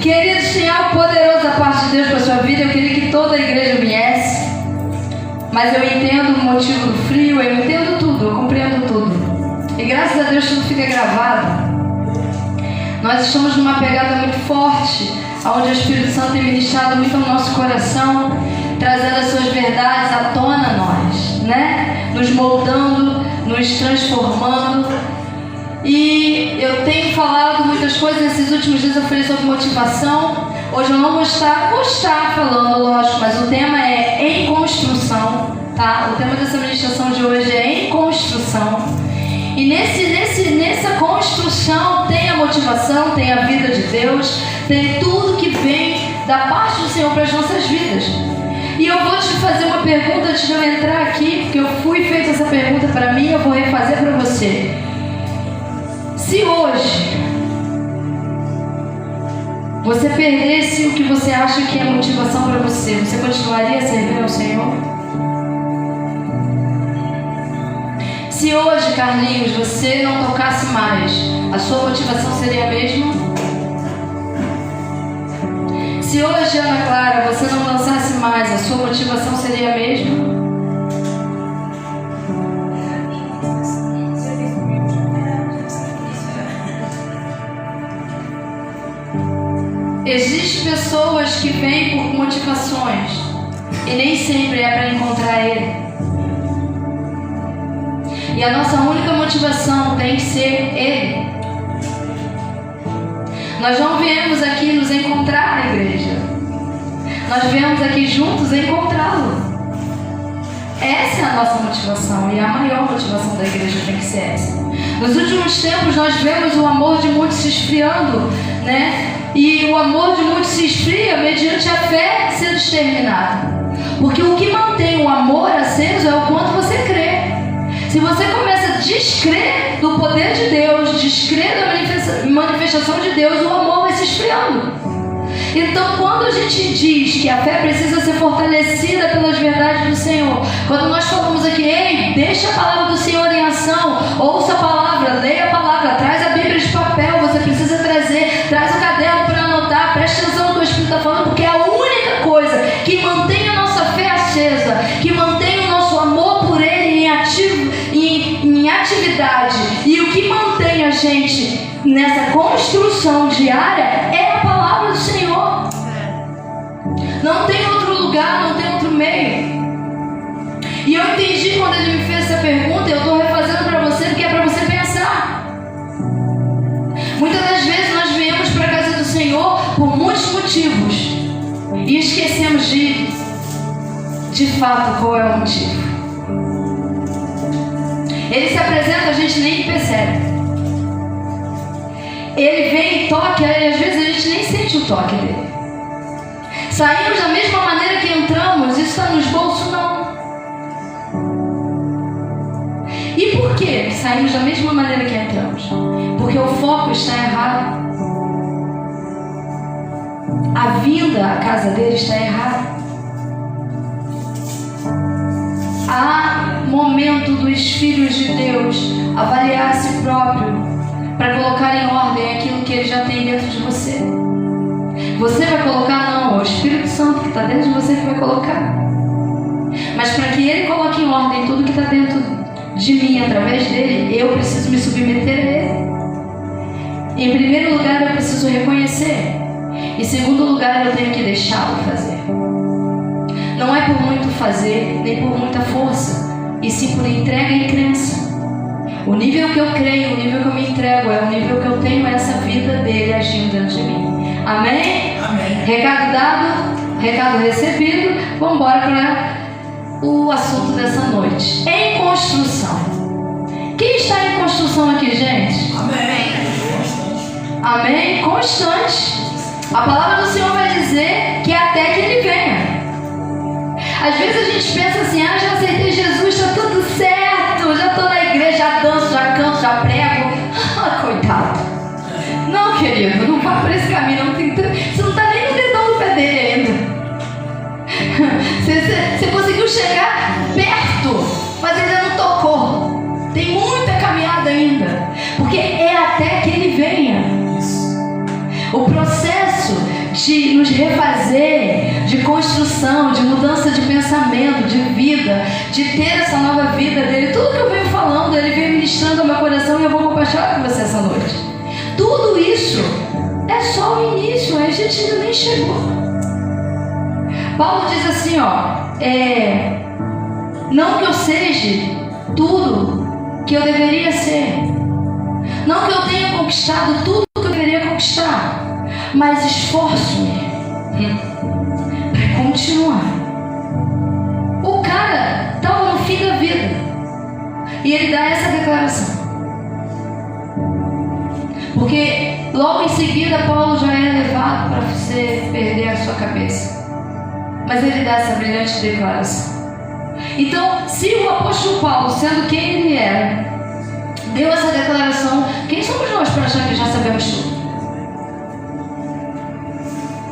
Queridos, tinha algo poderoso da parte de Deus para a sua vida. Eu queria que toda a igreja viesse, mas eu entendo o motivo do frio, eu entendo tudo, eu compreendo tudo. E graças a Deus tudo fica gravado. Nós estamos numa pegada muito forte, onde o Espírito Santo tem ministrado muito ao nosso coração, trazendo as suas verdades à tona a nós, né? Nos moldando, nos transformando. E eu tenho falado muitas coisas. Nesses últimos dias eu falei sobre motivação. Hoje eu não vou estar falando, lógico, mas o tema é em construção, tá? O tema dessa ministração de hoje é em construção. E nessa construção tem a motivação, tem a vida de Deus, tem tudo que vem da parte do Senhor para as nossas vidas. E eu vou te fazer uma pergunta antes de eu entrar aqui, porque eu fui feita essa pergunta para mim, eu vou refazer para você. Se hoje você perdesse o que você acha que é motivação para você, você continuaria servindo ao Senhor? Se hoje, Carlinhos, você não tocasse mais, a sua motivação seria a mesma? Se hoje, Ana Clara, você não dançasse mais, a sua motivação seria a mesma? Existem pessoas que vêm por motivações e nem sempre é para encontrar Ele. E a nossa única motivação tem que ser Ele. Nós não viemos aqui nos encontrar na igreja. Nós viemos aqui juntos encontrá-lo. Essa é a nossa motivação, e a maior motivação da igreja tem que ser essa. Nos últimos tempos nós vemos o amor de muitos se esfriando, né? E o amor de muitos se esfria mediante a fé sendo exterminada. Porque o que mantém o amor aceso é o quanto você crê. Se você começa a descrer do poder de Deus, descrer da manifestação de Deus, o amor vai se esfriando. Então, quando a gente diz que a fé precisa ser fortalecida pelas verdades do Senhor, quando nós falamos aqui, ei, deixa a palavra do Senhor em ação, ouça a palavra, leia a palavra, traz a Bíblia de papel, você precisa trazer, traz o caderno para anotar, preste atenção no que o Espírito está falando, porque é a única coisa que mantém a nossa fé acesa, que mantém o nosso amor por Ele em atividade, e o que mantém a gente nessa construção diária é a palavra do Senhor. Não tem outro lugar, não tem outro meio. E eu entendi quando ele me fez essa pergunta, eu estou refazendo para você porque é para você pensar. Muitas das vezes nós viemos para a casa do Senhor por muitos motivos e esquecemos de fato qual é o motivo. Ele se apresenta, a gente nem percebe. Ele vem e toca, e às vezes a gente nem sente o toque dele. Saímos da mesma maneira que entramos, isso está nos bolsos? Não. E por que saímos da mesma maneira que entramos? Porque o foco está errado. A vinda à casa dele está errada. Há momento dos filhos de Deus avaliar a si próprio para colocar em ordem aquilo que ele já tem dentro de você. Você vai colocar? Não, é o Espírito Santo que está dentro de você que vai colocar. Mas para que ele coloque em ordem tudo que está dentro de mim através dele, eu preciso me submeter a ele. Em primeiro lugar, eu preciso reconhecer. Em segundo lugar, eu tenho que deixá-lo fazer. Não é por muito fazer, nem por muita força, e sim por entrega e crença. O nível que eu creio, o nível que eu me entrego, é o nível que eu tenho essa vida dele agindo dentro de mim. Amém? Amém. Recado dado, recado recebido. Vamos embora para o assunto dessa noite. Em construção. Quem está em construção aqui, gente? Amém. Amém? Constante. A palavra do Senhor vai dizer que é até que Ele venha. Às vezes a gente pensa assim, já aceitei Jesus, está tudo certo, já estou na igreja, já danço, já canto, já prego. Coitado. Não, querido, não vá por esse caminho, você não está nem no dedão do pé dele ainda. Você conseguiu chegar perto, mas ainda não tocou. Tem muita caminhada ainda, porque é até que Ele venha. O processo de nos refazer, de construção, de mudança de pensamento, de vida, de ter essa nova vida dele. Tudo que eu venho falando, ele vem ministrando ao meu coração e eu vou compartilhar com você essa noite. Tudo isso é só o início, a gente ainda nem chegou. Paulo diz assim, não que eu seja tudo que eu deveria ser, não que eu tenha conquistado tudo que eu deveria conquistar, mas esforço-me para continuar. O cara estava no fim da vida e ele dá essa declaração, porque logo em seguida Paulo já é levado para você perder a sua cabeça, mas ele dá essa brilhante declaração. Então, se o apóstolo Paulo, sendo quem ele era, deu essa declaração, quem somos nós para achar que já sabemos tudo?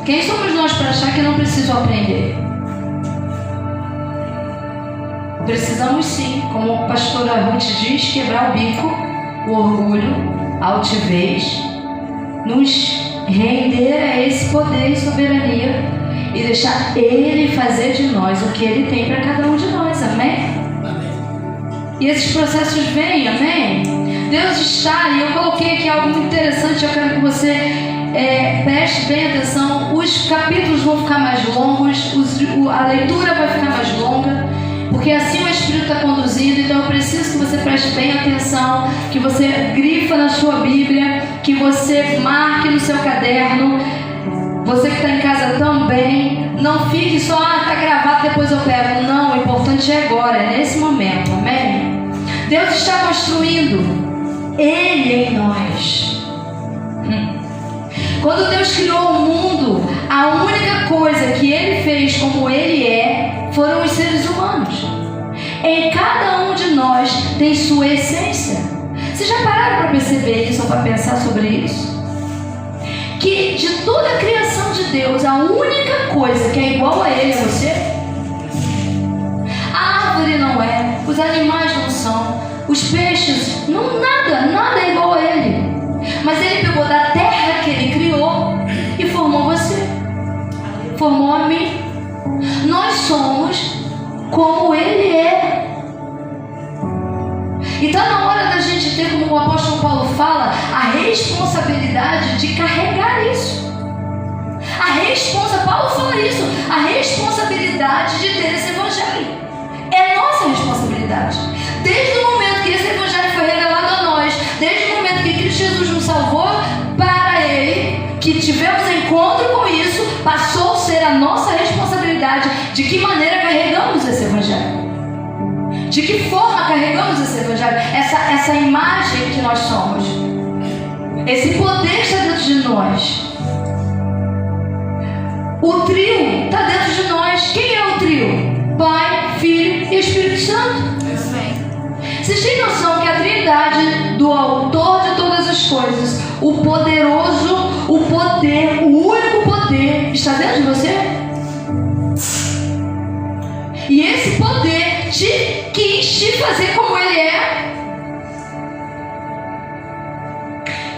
Quem somos nós para achar que não preciso aprender? Precisamos sim, como a pastora Ruth diz, quebrar o bico, o orgulho, a altivez, nos render a esse poder e soberania e deixar Ele fazer de nós o que Ele tem para cada um de nós, amém? E esses processos vêm, amém? Deus está, e eu coloquei aqui algo muito interessante, eu quero que você preste bem atenção. Os capítulos vão ficar mais longos, a leitura vai ficar mais longa, porque assim o Espírito está conduzindo. Então eu preciso que você preste bem atenção, que você grifa na sua Bíblia, que você marque no seu caderno. Você que está em casa também, não fique só, está gravado, depois eu pego. Não, o importante é agora, é nesse momento, amém? Deus está construindo Ele em nós. Quando Deus criou o mundo, a única coisa que Ele fez como Ele é, foram os seres humanos. Em cada um de nós tem sua essência. Vocês já pararam para perceber isso ou para pensar sobre isso? Que de toda a criação de Deus, a única coisa que é igual a Ele é você. A árvore não é, os animais não são, os peixes, não, nada é igual a Ele. Mas Ele pegou da terra que Ele criou e formou você, formou a mim. Nós somos como Ele é. E está na hora da gente ter, como o apóstolo Paulo fala, a responsabilidade de carregar isso. Paulo fala isso, a responsabilidade de ter esse evangelho. É nossa responsabilidade. Desde o momento que esse evangelho foi revelado a nós, desde o momento que Cristo Jesus nos salvou para Ele, que tivemos encontro com isso, passou a ser a nossa responsabilidade de que maneira carregamos esse evangelho. De que forma carregamos esse evangelho? Essa imagem que nós somos. Esse poder está dentro de nós. O trio está dentro de nós. Quem é o trio? Pai, Filho e Espírito Santo. Vocês têm noção que a Trindade do Autor de todas as coisas, o poderoso, o poder, o único poder, está dentro de você? E esse poder quis te fazer como Ele é.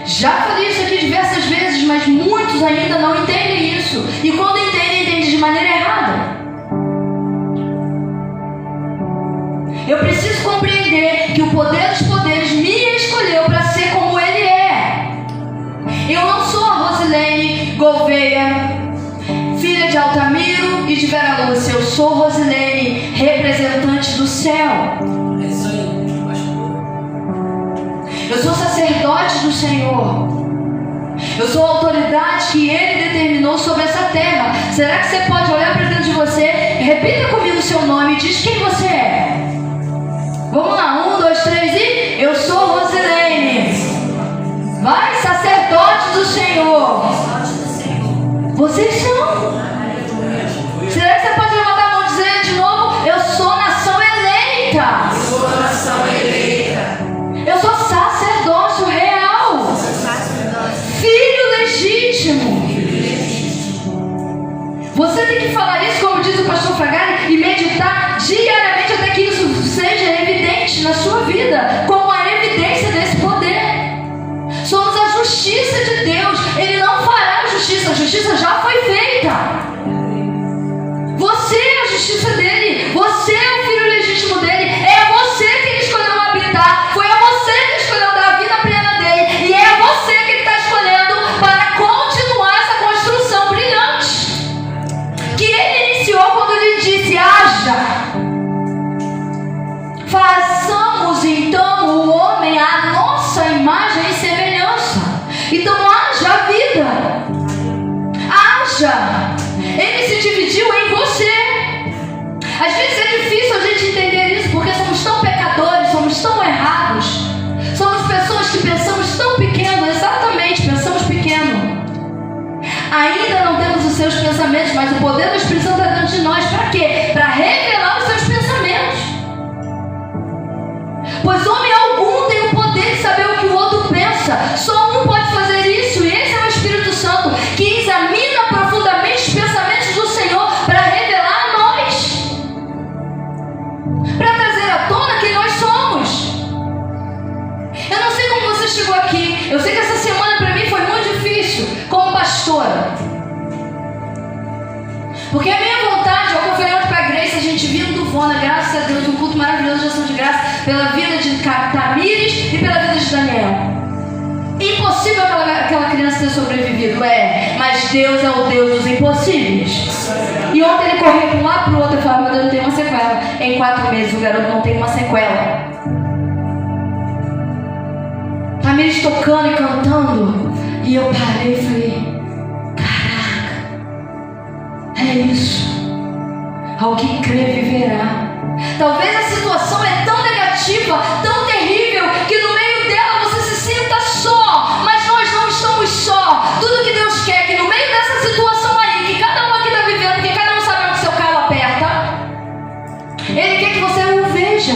Já falei isso aqui diversas vezes, mas muitos ainda não entendem isso. E quando entendem de maneira errada. Eu preciso compreender que o poder dos poderes me escolheu para ser como Ele é. Eu não sou a Rosilene Gouveia, filha de Altamiro e de Vera Lúcia. Eu sou Rosilene, representante do céu. É isso aí, eu sou sacerdote do Senhor. Eu sou a autoridade que Ele determinou sobre essa terra. Será que você pode olhar para dentro de você? Repita comigo o seu nome e diz quem você é. Vamos lá, 1, 2, 3 e... Eu sou Rosilene. Vai, sacerdote do Senhor. Vocês são. Será que você pode levantar a mão e dizer de novo? Eu sou nação eleita. Eu sou nação eleita. Eu sou sacerdócio real. Filho legítimo. Você tem que falar isso, como diz o pastor Fragari, e meditar diariamente até que isso seja evidente na sua vida. poder do Espírito Santo está dentro de nós. Para quê? Para revelar os seus pensamentos. Pois homem algum tem o poder de saber o que o outro pensa. Só um pode fazer isso, e esse é o Espírito Santo, que examina profundamente os pensamentos do Senhor para revelar a nós, para trazer à tona quem nós somos. Eu não sei como você chegou aqui. Eu sei que essa semana para mim foi muito difícil como pastora, porque a minha vontade, eu falei ontem para a Grace, a gente vindo do Vona, graças a Deus, um culto maravilhoso de ação de graça, pela vida de Tamires e pela vida de Daniel. Impossível aquela criança ter sobrevivido, mas Deus é o Deus dos impossíveis. E ontem ele correu para um lado para o outro e falou: meu Deus, não tem uma sequela. Em 4 meses o garoto não tem uma sequela. Tamires tocando e cantando, e eu parei e falei: é isso. Ao que crê viverá. Talvez a situação é tão negativa, tão terrível, que no meio dela você se sinta só. Mas nós não estamos só. Tudo que Deus quer é que no meio dessa situação aí, que cada um aqui está vivendo, porque cada um sabe onde seu calo aperta, Ele quer que você o veja.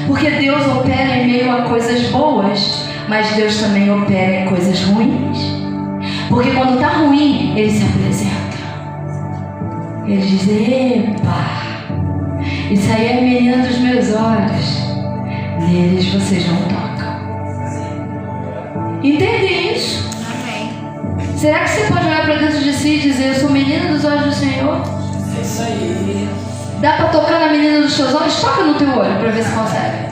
Porque Deus opera em meio a coisas boas, mas Deus também opera em coisas ruins. Porque quando está ruim, Ele se apresenta. Ele diz: epa, isso aí é a menina dos meus olhos. Neles vocês não tocam. Entende isso? Amém. Será que você pode olhar para dentro de si e dizer: eu sou menina dos olhos do Senhor? É isso aí. Dá para tocar na menina dos seus olhos? Toca no teu olho para ver se consegue.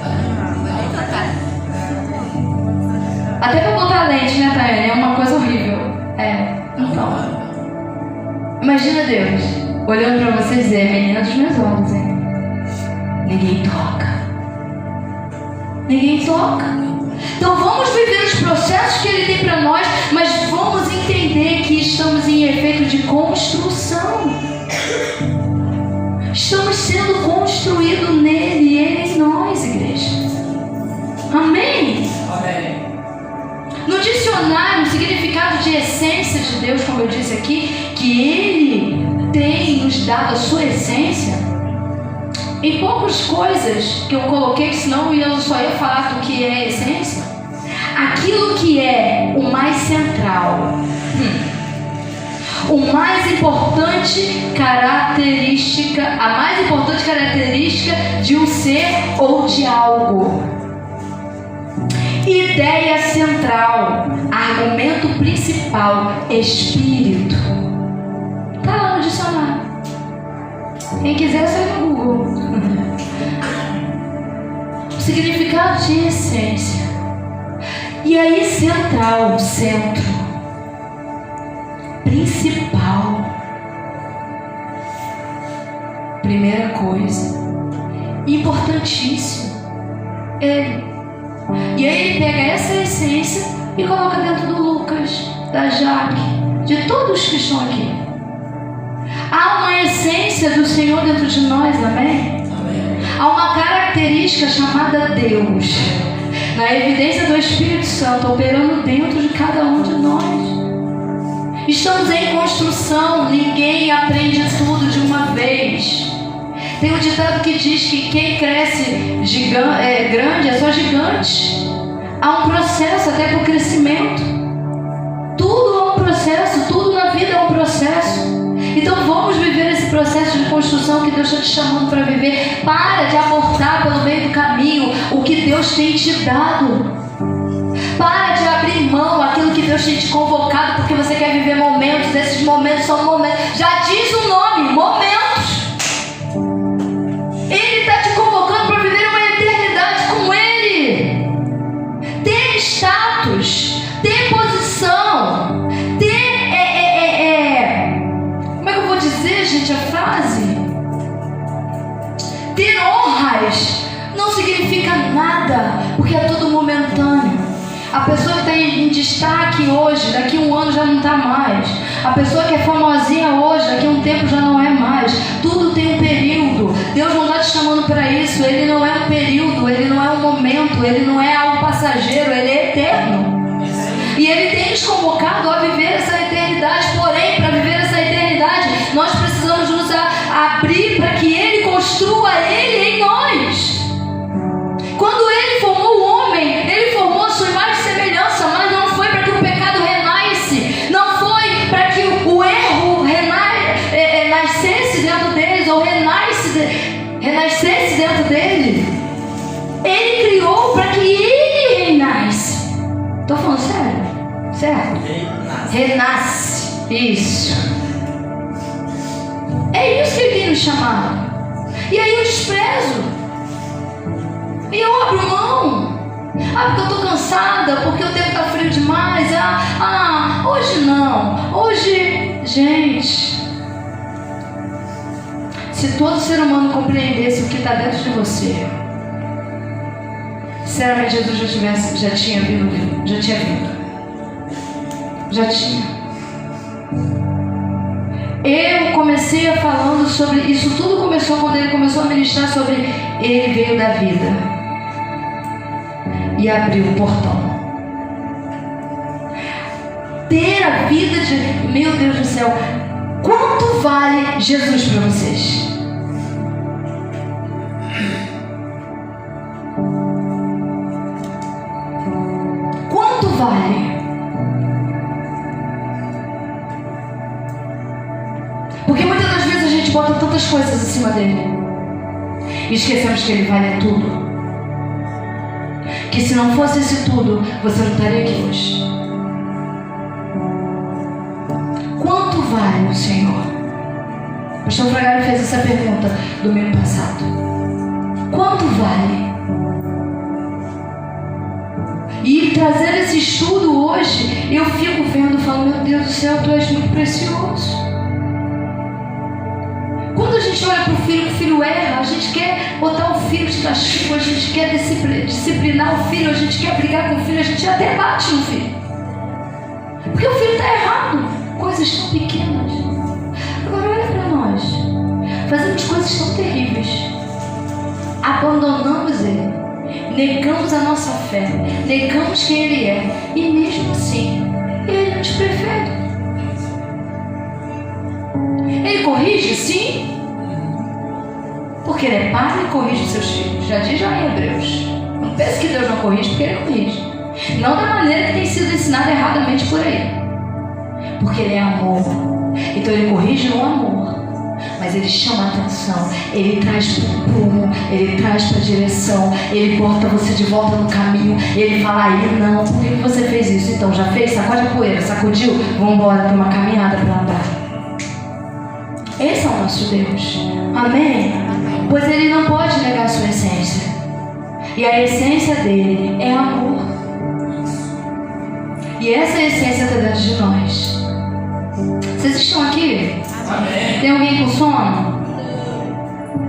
Até para botar a lente, né, Tayane? É uma coisa horrível. Então. Imagina Deus olhando para você e dizer: menina dos meus olhos, hein? Ninguém toca. Ninguém toca. Então vamos viver os processos que Ele tem para nós, mas vamos entender que estamos em efeito de construção. Estamos sendo construídos nele e Ele em nós, igreja. Amém? Amém. No dicionário, o significado de essência de Deus, como eu disse aqui, que Ele tem nos dado a sua essência, em poucas coisas que eu coloquei, senão eu só ia falar do que é essência, aquilo que é o mais central, o mais importante característica, a mais importante característica de um ser ou de algo. Ideia central, argumento principal, espírito. Está lá no dicionário. Quem quiser, sai no Google. O significado de essência. E aí, central, centro. Principal. Primeira coisa. Importantíssimo. Ele. E aí ele pega essa essência e coloca dentro do Lucas, da Jaque, de todos que estão aqui. Há uma essência do Senhor dentro de nós, amém? Amém. Há uma característica chamada Deus, na evidência do Espírito Santo, operando dentro de cada um de nós. Estamos em construção, ninguém aprende tudo de uma vez. Tem um ditado que diz que quem cresce grande é só gigante. Há um processo até para o crescimento. Tudo é um processo, tudo na vida é um processo. Então vamos viver esse processo de construção que Deus está te chamando para viver. Para de abortar pelo meio do caminho o que Deus tem te dado. Para de abrir mão aquilo que Deus tem te convocado, porque você quer viver momentos. Esses momentos são momentos. Já diz o nome, momentos. Ele está te convocando para viver uma eternidade com Ele. Ter status, ter posição, ter como é que eu vou dizer, gente, a frase? Ter honras não significa nada, porque é tudo momentâneo. A pessoa que está em destaque hoje, daqui a um ano já não está mais. A pessoa que é famosinha hoje, daqui a um tempo já não é mais. Tudo tem um período. Deus não está te chamando para isso. Ele não é um período, Ele não é um momento, Ele não é algo passageiro, Ele é eterno. E Ele tem nos convocado a viver essa eternidade, porém, para viver Ele criou para que ele reinasse. Estou falando sério? Certo? Renasce. Isso. É isso que ele veio nos chamar. E aí eu desprezo. E eu abro mão. Porque eu estou cansada, porque o tempo está frio demais. Hoje não. Hoje, gente, se todo ser humano compreendesse o que está dentro de você, sinceramente Jesus já tinha vindo. Já tinha. Eu comecei falando sobre isso. Tudo começou quando ele começou a ministrar sobre ele veio da vida e abriu o portão. Ter a vida de... Meu Deus do céu, quanto vale Jesus para vocês? Quanto vale? Porque muitas das vezes a gente bota tantas coisas acima dele e esquecemos que ele vale tudo. Que se não fosse esse tudo, você não estaria aqui hoje. Quanto vale o Senhor? O pastor Fragari fez essa pergunta domingo passado. Quanto vale? E trazendo esse estudo hoje, eu fico vendo, falando, meu Deus do céu, tu és muito precioso. Quando a gente olha para o filho erra, a gente quer botar o filho de castigo, a gente quer disciplinar o filho, a gente quer brigar com o filho, a gente até bate no filho. Porque o filho está errado. Coisas tão pequenas. Agora olha para nós. Fazemos coisas tão terríveis. Abandonamos ele. Negamos a nossa fé. Negamos quem ele é. E mesmo assim, ele nos prefere. Ele corrige, sim. Porque ele é pai e corrige seus filhos. Já diz lá em Hebreus. Não pense que Deus não corrige, porque ele corrige. Não da maneira que tem sido ensinado erradamente por aí. Porque ele é amor. Então ele corrige no amor. Mas ele chama a atenção. Ele traz para o prumo. Ele traz para a direção. Ele bota você de volta no caminho. Ele fala aí, não, por que você fez isso? Então, já fez? Sacode a poeira, sacudiu? Vamos embora para uma caminhada para andar. Esse é o nosso Deus. Amém? Pois ele não pode negar a sua essência. E a essência dele é amor. E essa essência está dentro de nós. Vocês estão aqui? Amém. Tem alguém com sono?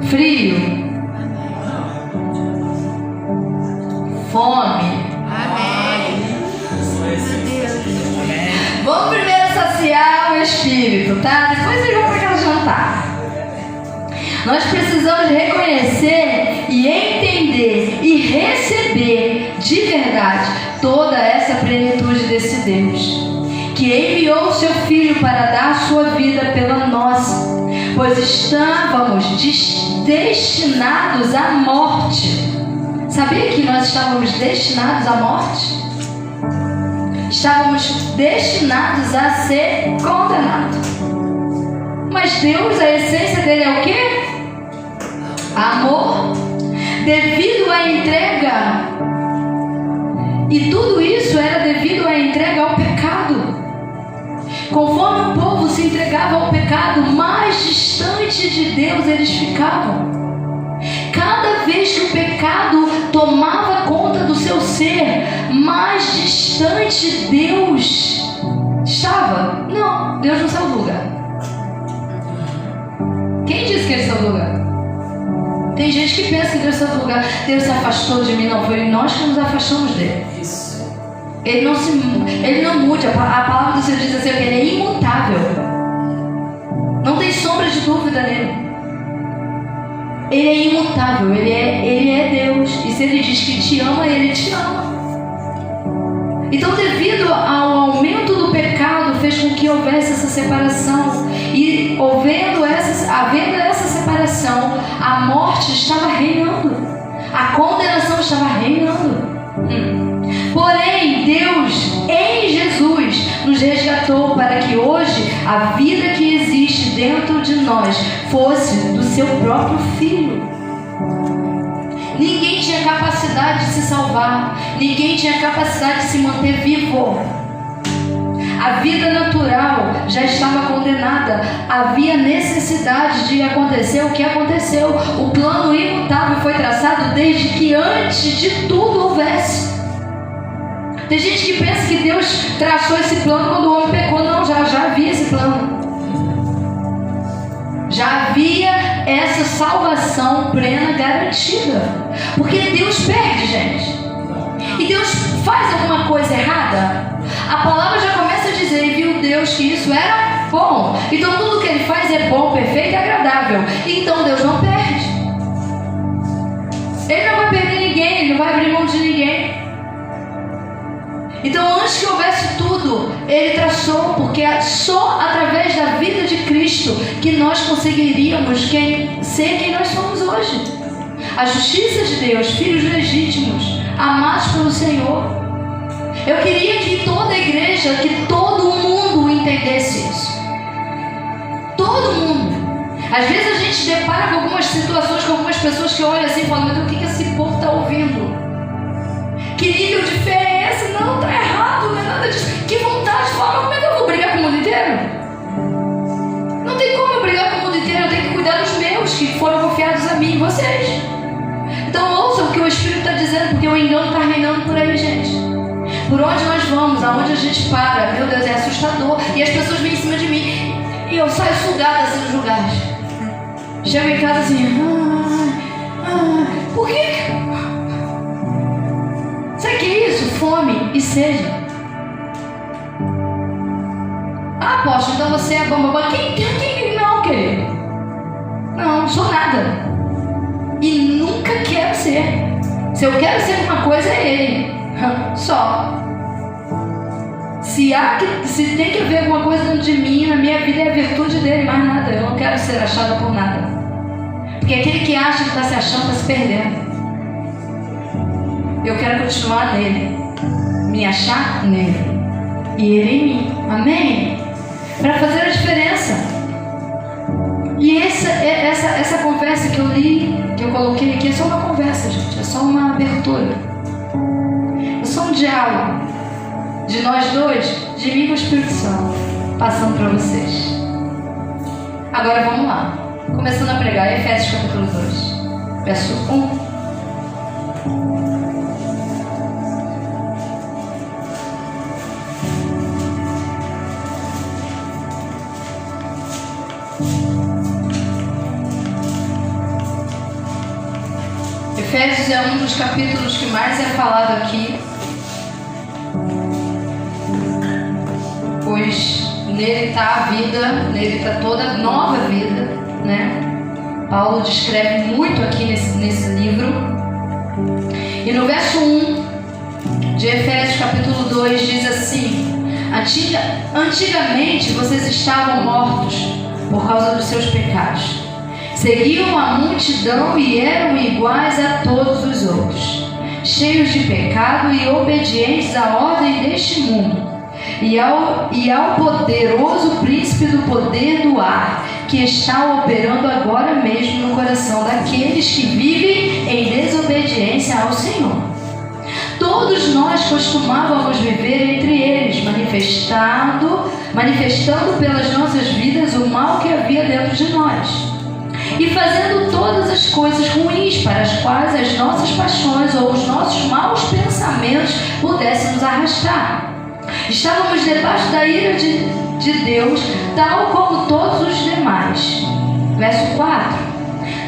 Frio? Fome? Amém. Vamos primeiro saciar o espírito, tá? Depois vocês vão para casa jantar. Nós precisamos reconhecer e entender e receber de verdade toda essa plenitude desse Deus, que enviou o seu Filho para dar a sua vida pela nossa, pois estávamos destinados à morte. Sabia que nós estávamos destinados à morte? Estávamos destinados a ser condenados. Mas Deus, a essência dele é o quê? Amor. Devido à entrega. E tudo isso era devido à entrega ao pecado. Conforme o povo se entregava ao pecado, mais distante de Deus eles ficavam. Cada vez que o pecado tomava conta do seu ser, mais distante Deus estava. Não, Deus não saiu do lugar. Quem disse que ele saiu do lugar? Tem gente que pensa que Deus saiu do lugar. Deus se afastou de mim. Não, foi nós que nos afastamos dele. Ele não muda. A palavra do Senhor diz assim, que ele é imutável. Não tem sombra de dúvida nele. Ele é imutável, ele é Deus. E se ele diz que te ama, ele te ama. Então, devido ao aumento do pecado, fez com que houvesse essa separação. E havendo essa separação, a morte estava reinando. A condenação estava reinando. Porém, Deus, em Jesus, nos resgatou para que hoje a vida que existe dentro de nós fosse do seu próprio Filho. Ninguém tinha capacidade capacidade de se salvar. Ninguém tinha capacidade de se manter vivo. A vida natural já estava condenada. Havia necessidade de acontecer o que aconteceu. O plano imutável foi traçado desde que antes de tudo houvesse. Tem gente que pensa que Deus traçou esse plano quando o homem pecou. Não, já havia esse plano. Já havia essa salvação plena garantida. Porque Deus perde, gente. E Deus faz alguma coisa errada. A palavra já começa a dizer: e viu Deus que isso era bom. Então tudo que Ele faz é bom, perfeito e agradável. Então Deus não perde. Ele não vai perder ninguém. Ele não vai abrir mão de ninguém. Então antes que houvesse tudo, Ele traçou, porque é só através da vida de Cristo que nós conseguiríamos ser quem nós somos hoje. A justiça de Deus, filhos legítimos, amados pelo Senhor. Eu queria que toda a igreja, que todo mundo entendesse isso. Todo mundo. Às vezes a gente se depara com algumas situações, com algumas pessoas que olham assim e falam: mas o que esse povo está ouvindo? Que nível de fé é esse? Não, está errado, não é nada disso. Que vontade de falar: como é que eu vou brigar com o mundo inteiro? Não tem como eu brigar com o mundo inteiro. Eu tenho que cuidar dos meus, que foram confiados a mim e vocês. Então ouçam o que o Espírito está dizendo, porque o engano está reinando por aí, gente. Por onde nós vamos, aonde a gente para, meu Deus, é assustador. E as pessoas vêm em cima de mim e eu saio sugada assim nos lugares. Chego em casa assim: por quê? Sabe o que é isso? Fome e sede. Ah, apóstolo, então você é bomba. Quem não, querido? Não sou nada. E nunca quero ser. Se eu quero ser uma coisa, é Ele. Só. Se tem que haver alguma coisa dentro de mim, na minha vida, é a virtude dele, mais nada. Eu não quero ser achada por nada. Porque aquele que acha que está se achando, está se perdendo. Eu quero continuar nele, me achar nele e ele em mim. Amém? Para fazer a diferença. E essa conversa que eu li, que eu coloquei aqui, é só uma conversa, gente. É só uma abertura. É só um diálogo de nós dois, de mim com o Espírito Santo, passando para vocês. Agora vamos lá. Começando a pregar, Efésios capítulo 2, verso 1. Efésios é um dos capítulos que mais é falado aqui, pois nele está a vida, nele está toda a nova vida, né? Paulo descreve muito aqui nesse livro. E no verso 1 de Efésios capítulo 2 diz assim: antigamente vocês estavam mortos por causa dos seus pecados. Seguiam a multidão e eram iguais a todos os outros, cheios de pecado e obedientes à ordem deste mundo e ao poderoso príncipe do poder do ar, que está operando agora mesmo no coração daqueles que vivem em desobediência ao Senhor. Todos nós costumávamos viver entre eles, manifestando pelas nossas vidas o mal que havia dentro de nós, e fazendo todas as coisas ruins para as quais as nossas paixões ou os nossos maus pensamentos pudessem nos arrastar. Estávamos debaixo da ira de Deus, tal como todos os demais. Verso 4.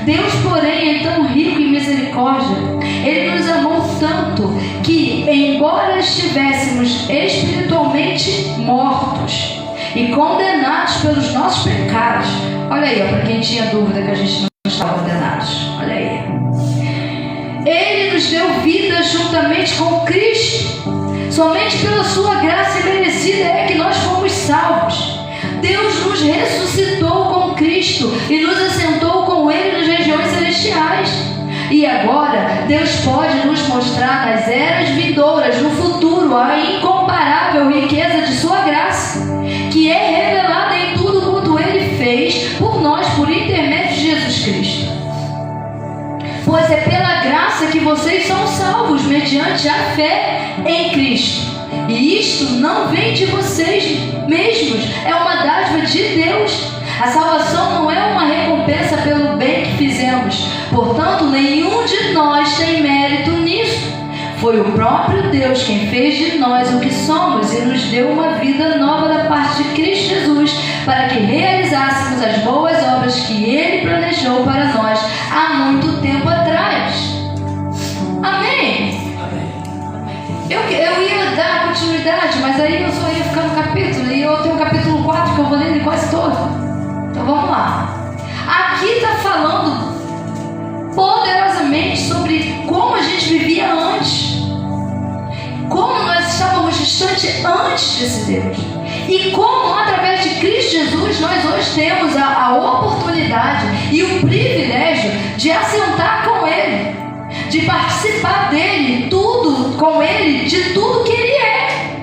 Deus, porém, é tão rico em misericórdia. Ele nos amou tanto que, embora estivéssemos espiritualmente mortos e condenados pelos nossos pecados, olha aí, para quem tinha dúvida que a gente não estava condenados, olha aí, Ele nos deu vida juntamente com Cristo. Somente pela sua graça imerecida é que nós fomos salvos. Deus nos ressuscitou com Cristo e nos assentou com Ele nas regiões celestiais. E agora Deus pode nos mostrar nas eras vindouras, no futuro, a incomparável riqueza de sua graça, que é revelada em tudo quanto Ele fez por nós, por intermédio de Jesus Cristo. Pois é pela graça que vocês são salvos, salvos mediante a fé em Cristo. E isto não vem de vocês mesmos, é uma dádiva de Deus. A salvação não é uma recompensa pelo bem que fizemos, portanto, nenhum de nós tem mérito nisso. Foi o próprio Deus quem fez de nós o que somos e nos deu uma vida nova da parte de Cristo Jesus, para que realizássemos as boas obras que Ele planejou para nós há muito tempo atrás. Amém? Eu ia dar continuidade, mas aí eu só ia ficar no capítulo, e eu tenho o capítulo 4 que eu vou ler ele quase todo. Então vamos lá. Aqui está falando poderosamente sobre como a gente vivia antes, como nós estávamos distantes antes desse Deus, e como através de Cristo Jesus nós hoje temos a oportunidade e o privilégio de assentar com Ele, de participar dele, tudo com Ele, de tudo que Ele é.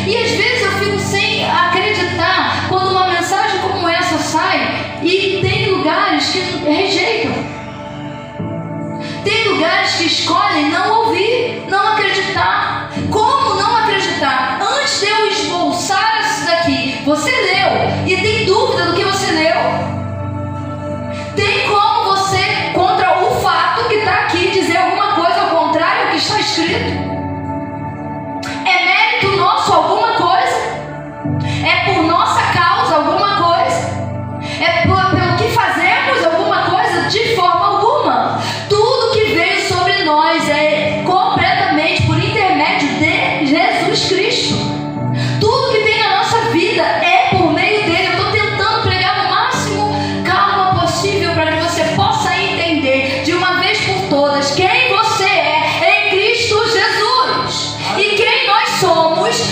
E às vezes eu fico sem acreditar quando uma mensagem como essa sai e tem lugares que rejeitam, tem lugares que escolhem não ouvir, não acreditar. Como não acreditar? Antes de eu esboçar isso daqui, você leu e tem dúvida do que você leu? Tem como você, contra o fato que está aqui, dizer alguma coisa ao contrário ao que está escrito? É mérito nosso alguma coisa? É por nossa causa alguma coisa? É pelo que fazemos alguma coisa? De forma alguma. Tudo que veio sobre nós é completamente por intermédio de Jesus Cristo. Tudo que tem na nossa vida é por meio dele. Eu estou tentando pregar no máximo calma possível para que você possa entender de uma vez por todas quem você é em Cristo Jesus. E quem nós somos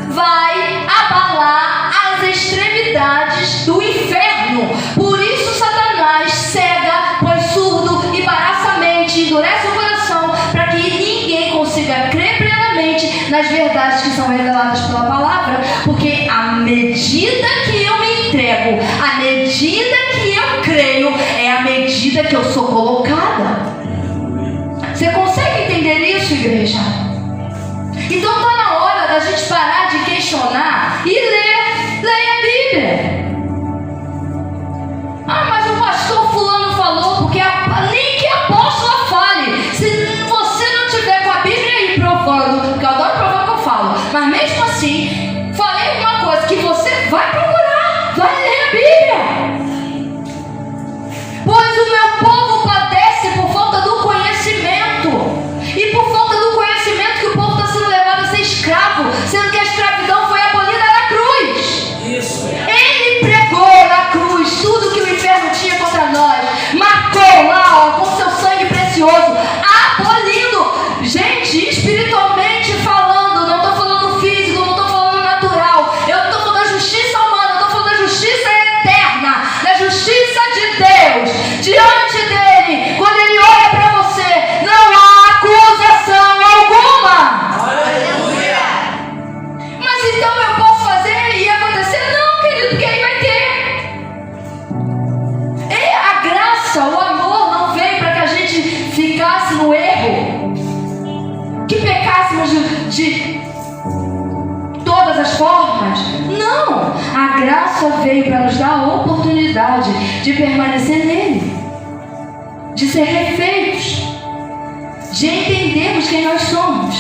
vai abalar as extremidades do inferno. Por isso Satanás cega, põe surdo, embaraça a mente, endurece o coração, para que ninguém consiga crer plenamente nas verdades que são reveladas pela palavra, porque à medida que eu me entrego, à medida que eu creio, é à medida que eu sou colocada. Você consegue entender isso, igreja? Então está na hora da gente parar de questionar e ler. Leia a Bíblia. Ah, mas o pastor fulano falou, porque nem que a apóstola fale. Se você não tiver com a Bíblia aí provando, porque eu adoro provar o que eu falo, mas mesmo assim, falei uma coisa que você vai procurar, vai ler a Bíblia. Pois o meu povo padece por falta do conhecimento, e por falta do conhecimento que o povo está sendo levado a ser escravo, sendo que a escravidão foi abolida na cruz. Isso. Ele pregou na cruz tudo que o inferno tinha contra nós, marcou lá, ó, com seu sangue precioso, abolindo. Gente, espiritualmente falando, não estou falando físico, não estou falando natural, eu estou falando da justiça humana, eu estou falando da justiça eterna, da justiça de Deus, diante dele, quando ele olha para você, não há acusação alguma. Aleluia. Mas então eu posso fazer e acontecer? Não, querido, porque aí vai ter. E a graça, o amor não veio para que a gente ficasse no erro, que pecássemos de todas as formas. Não, a graça veio para nos dar a oportunidade de permanecer nele, de ser refeitos, de entendermos quem nós somos,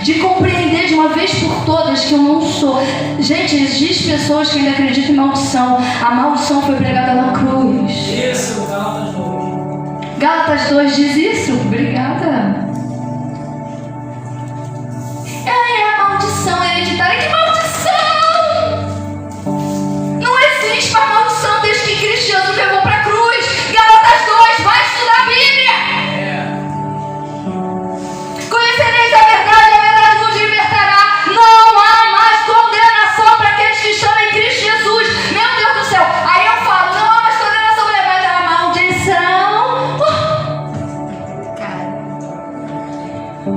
de compreender de uma vez por todas que eu não sou. Gente, existem pessoas que ainda acreditam em maldição. A maldição foi pregada na cruz. Isso, Gálatas 2. Gálatas 2 diz isso. Obrigada. É a maldição hereditária. Que maldição? Não existe mais maldição desde que Cristo Jesus levou para a cruz. Gálatas 2, vai estudar a Bíblia. Conhecereis a verdade vos libertará. Não há mais condenação para aqueles que estão em Cristo Jesus. Meu Deus do céu. Aí eu falo, não há mais condenação, mas a maldição.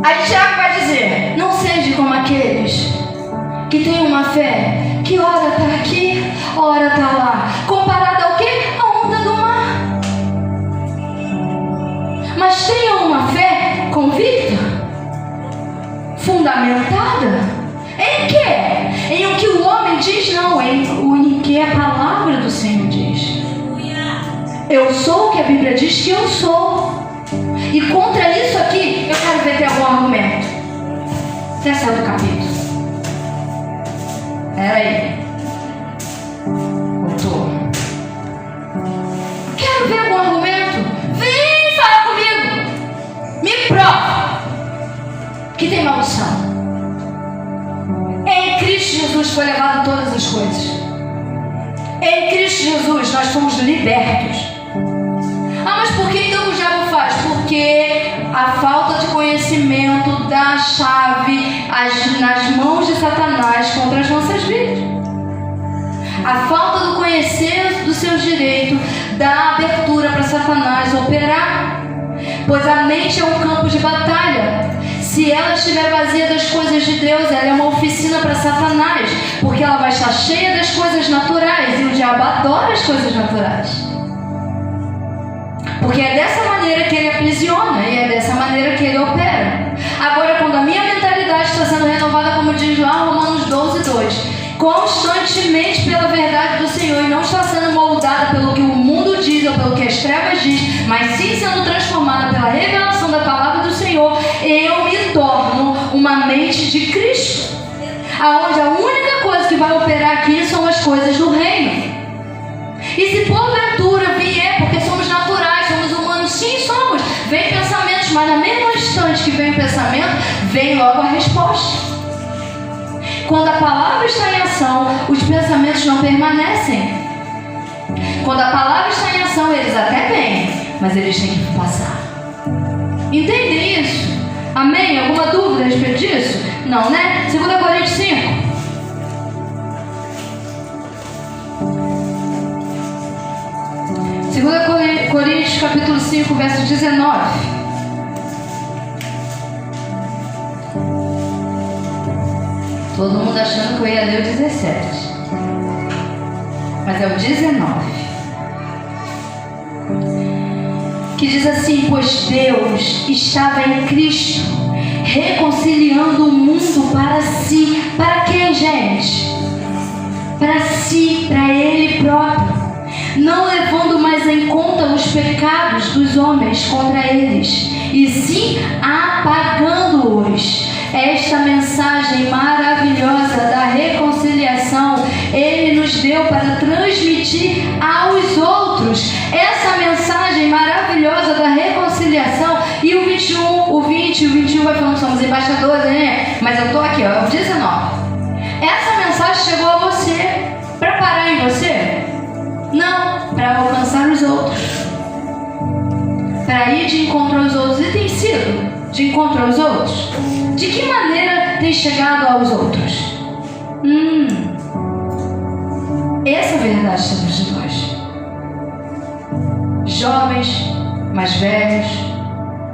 Aí Tiago vai dizer, não seja como aqueles que têm uma fé que ora está aqui, ora está lá, comparada ao quê? A onda do mar. Mas tenham uma fé convicta. Bíblia diz que eu sou. E contra isso aqui, eu quero ver ter algum argumento. Até saiu do capítulo. Pera aí. Voltou. Quero ver algum argumento. Vem falar comigo. Me prova que tem maldição. Em Cristo Jesus foi levado todas as coisas. Em Cristo Jesus nós fomos libertos. Ah, mas por que então o diabo faz? Porque a falta de conhecimento da chave nas mãos de Satanás contra as nossas vidas. A falta do conhecer dos seus direitos dá abertura para Satanás operar. Pois a mente é um campo de batalha. Se ela estiver vazia das coisas de Deus, ela é uma oficina para Satanás, porque ela vai estar cheia das coisas naturais, e o diabo adora as coisas naturais. Porque é dessa maneira que ele aprisiona, e é dessa maneira que ele opera. Agora, quando a minha mentalidade está sendo renovada, como diz lá Romanos 12:2, constantemente pela verdade do Senhor, e não está sendo moldada pelo que o mundo diz ou pelo que as trevas diz, mas sim sendo transformada pela revelação da palavra do Senhor, eu me torno uma mente de Cristo, aonde a única coisa que vai operar aqui são as coisas do reino. E se porventura vier, porque somos naturais, somos humanos, sim somos, vem pensamentos, mas na mesma instante que vem o pensamento, vem logo a resposta. Quando a palavra está em ação, os pensamentos não permanecem. Quando a palavra está em ação, eles até vêm, mas eles têm que passar. Entendem isso? Amém? Alguma dúvida a respeito disso? Não, né? 2 Coríntios 5. Coríntios capítulo 5, verso 19. Todo mundo achando que eu ia ler o 17, mas é o 19, que diz assim: pois Deus estava em Cristo, reconciliando o mundo para si. Para quem, gente? Para si, para Ele próprio, não levando mais em conta os pecados dos homens contra eles, e sim apagando-os. Esta mensagem maravilhosa da reconciliação Ele nos deu para transmitir aos outros. Essa mensagem maravilhosa da reconciliação. E o 21, o 20 e o 21 vai falando que somos embaixadores, né? Mas eu estou aqui, ó, é o 19. Essa mensagem chegou a você para parar em você? Não, para alcançar os outros, para ir de encontro aos outros. E tem sido de encontro aos outros? De que maneira tem chegado aos outros? Essa verdade sobre de nós, jovens, mais velhos,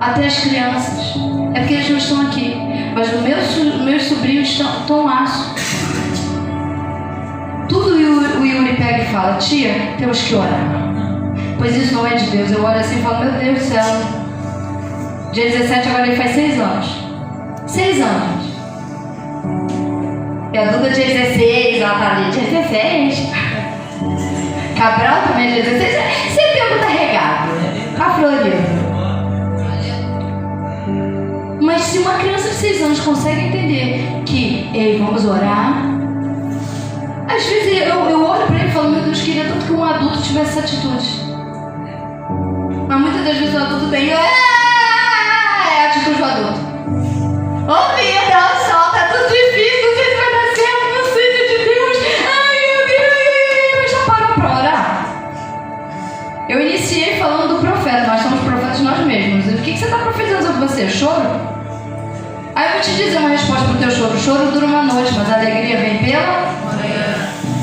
até as crianças. É porque eles não estão aqui, mas os meus sobrinhos estão laço. Tudo o Yuri pega e fala: tia, temos que orar, pois isso não é de Deus. Eu olho assim e falo: meu Deus do céu. Dia 17 agora ele faz 6 anos. 6 anos. E a Duda dia 16, ela tá ali dia 16. Cabral também dia 16. Sempre tempo tá regado, tá florido. Mas se uma criança de 6 anos consegue entender que, ei, vamos orar. Às vezes eu olho para ele e falo: meu Deus, queria tanto que um adulto tivesse essa atitude. Mas muitas das vezes o adulto tem é a atitude do adulto. Ô vida, olha só, tá tudo difícil, não sei se vai dar certo, não sei se é de Deus. Ai meu Deus, já parou para orar? Eu iniciei falando do profeta. Nós somos profetas nós mesmos. O que você está profetizando sobre você? Choro? Aí eu vou te dizer uma resposta para o teu choro. O choro dura uma noite, mas a alegria vem pela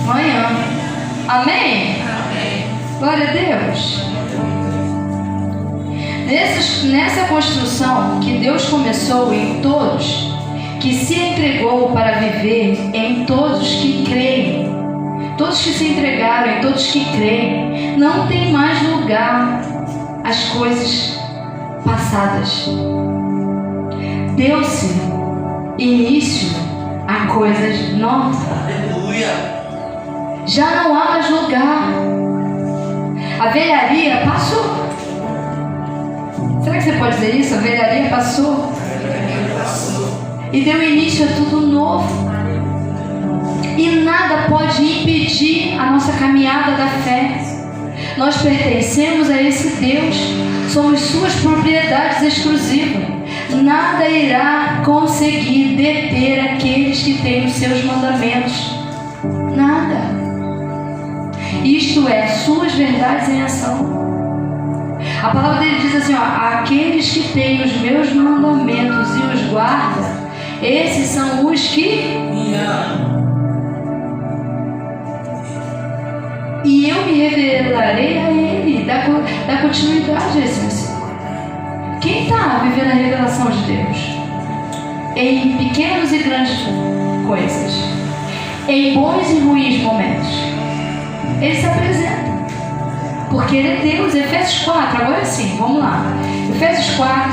manhã. Amém? Amém. Glória a Deus. Nessa construção que Deus começou em todos, que se entregou para viver em todos que creem, todos que se entregaram, em todos que creem, não tem mais lugar às coisas passadas. Deu-se início a coisas novas. Aleluia. Já não há mais lugar. A velharia passou. Será que você pode dizer isso? A velharia passou e deu início a tudo novo. E nada pode impedir a nossa caminhada da fé. Nós pertencemos a esse Deus, somos suas propriedades exclusivas. Nada irá conseguir deter aqueles que têm os seus mandamentos. Nada. Isto é, suas verdades em ação. A palavra dele diz assim, aqueles que têm os meus mandamentos e os guardam, esses são os que me amam. E eu me revelarei a ele, da continuidade a esse versículo. Quem está vivendo a revelação de Deus? Em pequenas e grandes coisas, em bons e ruins momentos, ele se apresenta. Porque ele é Deus. Efésios 4, agora sim, vamos lá. Efésios 4.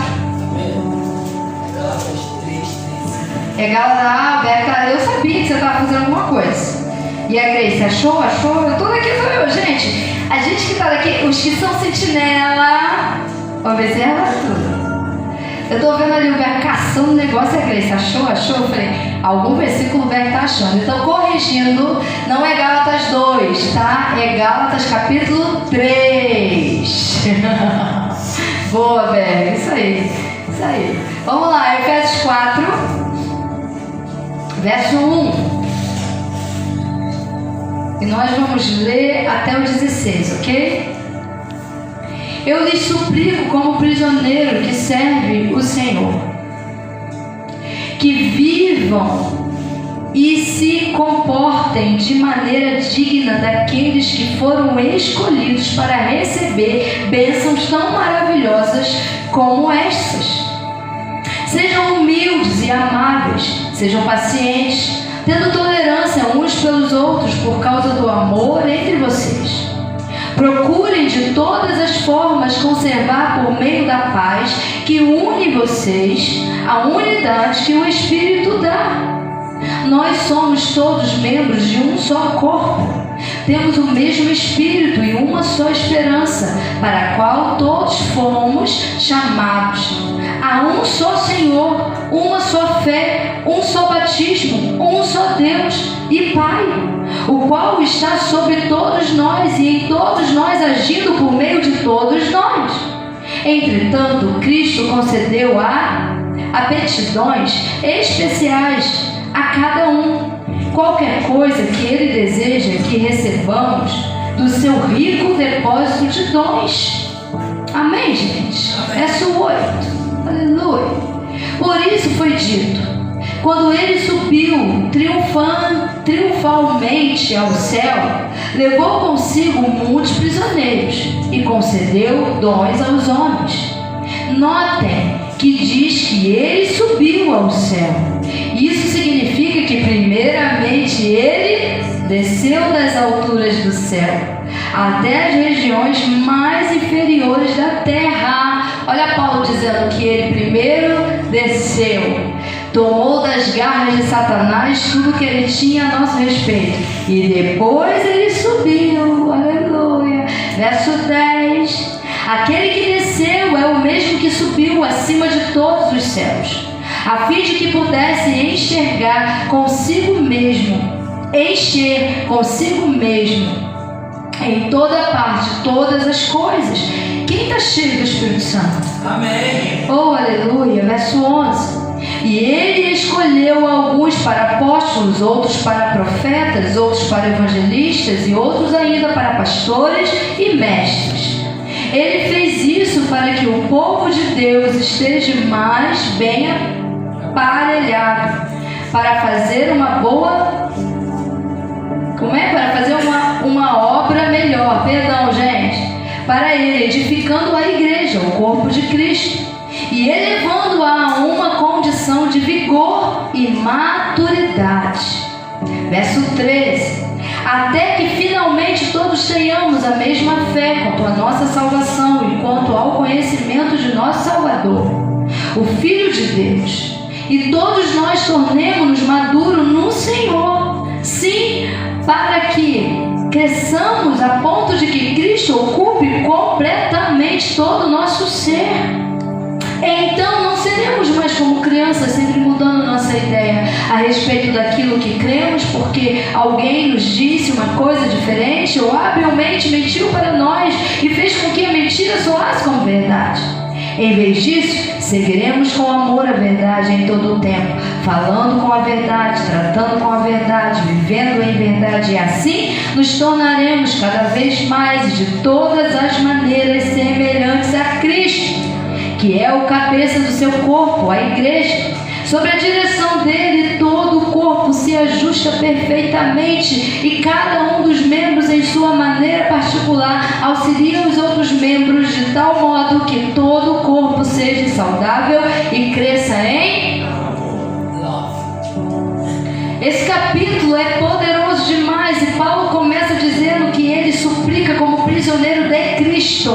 É Gálatas. Eu sabia que você estava fazendo alguma coisa. E a Grace, achou? Eu tô daqui também, gente. A gente que tá daqui, os que são sentinela, observa tudo. Eu tô vendo ali o Beck caçando o negócio, a Grace, achou? Eu falei, algum versículo o Beck tá achando. Então, corrigindo, não é Gálatas 2, tá? É Gálatas capítulo 3. Boa, Beck, isso aí. Vamos lá, Efésios 4, verso 1. E nós vamos ler até o 16, ok? Eu lhes suplico como prisioneiro que serve o Senhor, que vivam e se comportem de maneira digna daqueles que foram escolhidos para receber bênçãos tão maravilhosas como estas. Sejam humildes e amáveis, sejam pacientes, tendo tolerância uns pelos outros por causa do amor entre vocês. Procurem de todas as formas conservar por meio da paz que une vocês a unidade que o Espírito dá. Nós somos todos membros de um só corpo. Temos o mesmo Espírito e uma só esperança, para a qual todos fomos chamados. Há um só Senhor, uma só fé, um só batismo, um só Deus e Pai, o qual está sobre todos nós e em todos nós, agindo por meio de todos nós. Entretanto, Cristo concedeu aptidões especiais a cada um, qualquer coisa que Ele deseja que recebamos do seu rico depósito de dons. Amém, gente? Verso 8. Aleluia. Por isso foi dito, quando ele subiu triunfalmente ao céu, levou consigo muitos prisioneiros e concedeu dons aos homens. Notem que diz que ele subiu ao céu. Isso significa que primeiramente ele desceu das alturas do céu até as regiões mais inferiores da terra. Olha Paulo dizendo que ele primeiro desceu, tomou das garras de Satanás tudo que ele tinha a nosso respeito, e depois ele subiu. Aleluia. Verso 10. Aquele que desceu é o mesmo que subiu acima de todos os céus, a fim de que pudesse encher consigo mesmo em toda parte todas as coisas. Quem está cheio do Espírito Santo? Amém. Oh, aleluia. Verso 11. E ele escolheu alguns para apóstolos, outros para profetas, outros para evangelistas e outros ainda para pastores e mestres. Ele fez isso para que o povo de Deus esteja mais bem aparelhado, para fazer uma boa... Para fazer uma obra melhor. Perdão, gente. Para ele, edificando a igreja, o corpo de Cristo, e elevando-a a uma condição de vigor e maturidade. Verso 13. Até que finalmente todos tenhamos a mesma fé quanto à nossa salvação e quanto ao conhecimento de nosso Salvador, o Filho de Deus, e todos nós tornemos-nos maduros no Senhor. Sim, para que cresçamos a ponto de que Cristo ocupe completamente todo o nosso ser. Então não seremos mais como crianças, sempre mudando nossa ideia a respeito daquilo que cremos, porque alguém nos disse uma coisa diferente ou habilmente mentiu para nós e fez com que a mentira soasse como verdade. Em vez disso, seguiremos com amor a verdade em todo o tempo, falando com a verdade, tratando com a verdade, vivendo em verdade, e assim nos tornaremos cada vez mais, de todas as maneiras, semelhantes a Cristo, que é o cabeça do seu corpo, a igreja. Sob a direção dele, todo o corpo se ajusta perfeitamente e cada um dos membros, em sua maneira particular, auxilia os outros membros de tal modo que todo o corpo seja saudável e cresça em... Esse capítulo é poderoso demais e Paulo começa dizendo que ele suplica como prisioneiro de Cristo.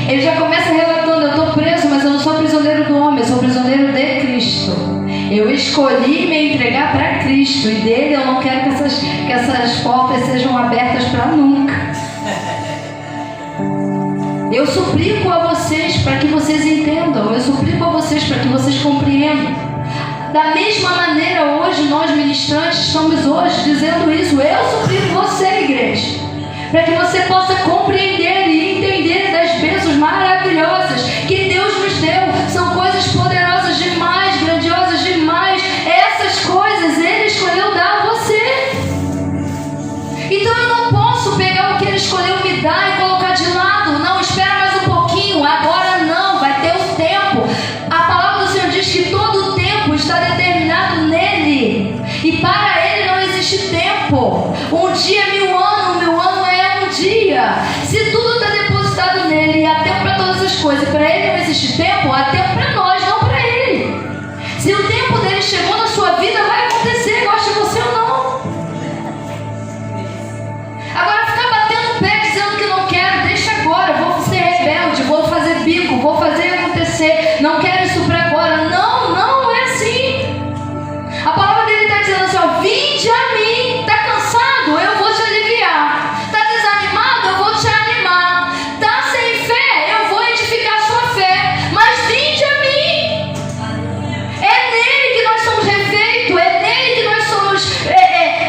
Ele já começa relatando: eu estou preso, mas eu não sou prisioneiro do homem, eu sou prisioneiro de Cristo. Eu escolhi me entregar para Cristo, e dele eu não quero que essas portas sejam abertas para nunca. Eu suplico a vocês para que vocês entendam, eu suplico a vocês para que vocês compreendam. Da mesma maneira, hoje nós ministrantes estamos hoje dizendo isso. Eu suplico você, igreja, para que você possa compreender e entender das bênçãos maravilhosas que Deus nos deu. São coisas poderosas demais, grandiosas demais. Essas coisas Ele escolheu dar a você. Então eu não posso pegar o que Ele escolheu me dar e colocar de lado. Não, espera mais um pouquinho, agora não, vai ter um tempo. A palavra do Senhor diz que todo o tempo está determinado nele, e para Ele não existe tempo. Um dia é 1000 anos, 1000 anos é um dia. Se tudo está depositado nele, e há tempo para todas as coisas, para Ele não existe tempo, há tempo para nós, não para Ele. Se o tempo dele chegou na sua vida, vai acontecer, gosta de você ou não. Agora ficar batendo o pé dizendo que não quero, deixa agora, vou ser rebelde, vou fazer bico, vou fazer acontecer, não quero isso para agora. Não, não é assim. A palavra dele está dizendo assim, ó: vinde a mim. Está cansado? Eu vou te aliviar. Está desanimado? Eu vou te animar. Está sem fé? Eu vou edificar a sua fé. Mas vinde a mim. É nele que nós somos refeitos, é nele que nós somos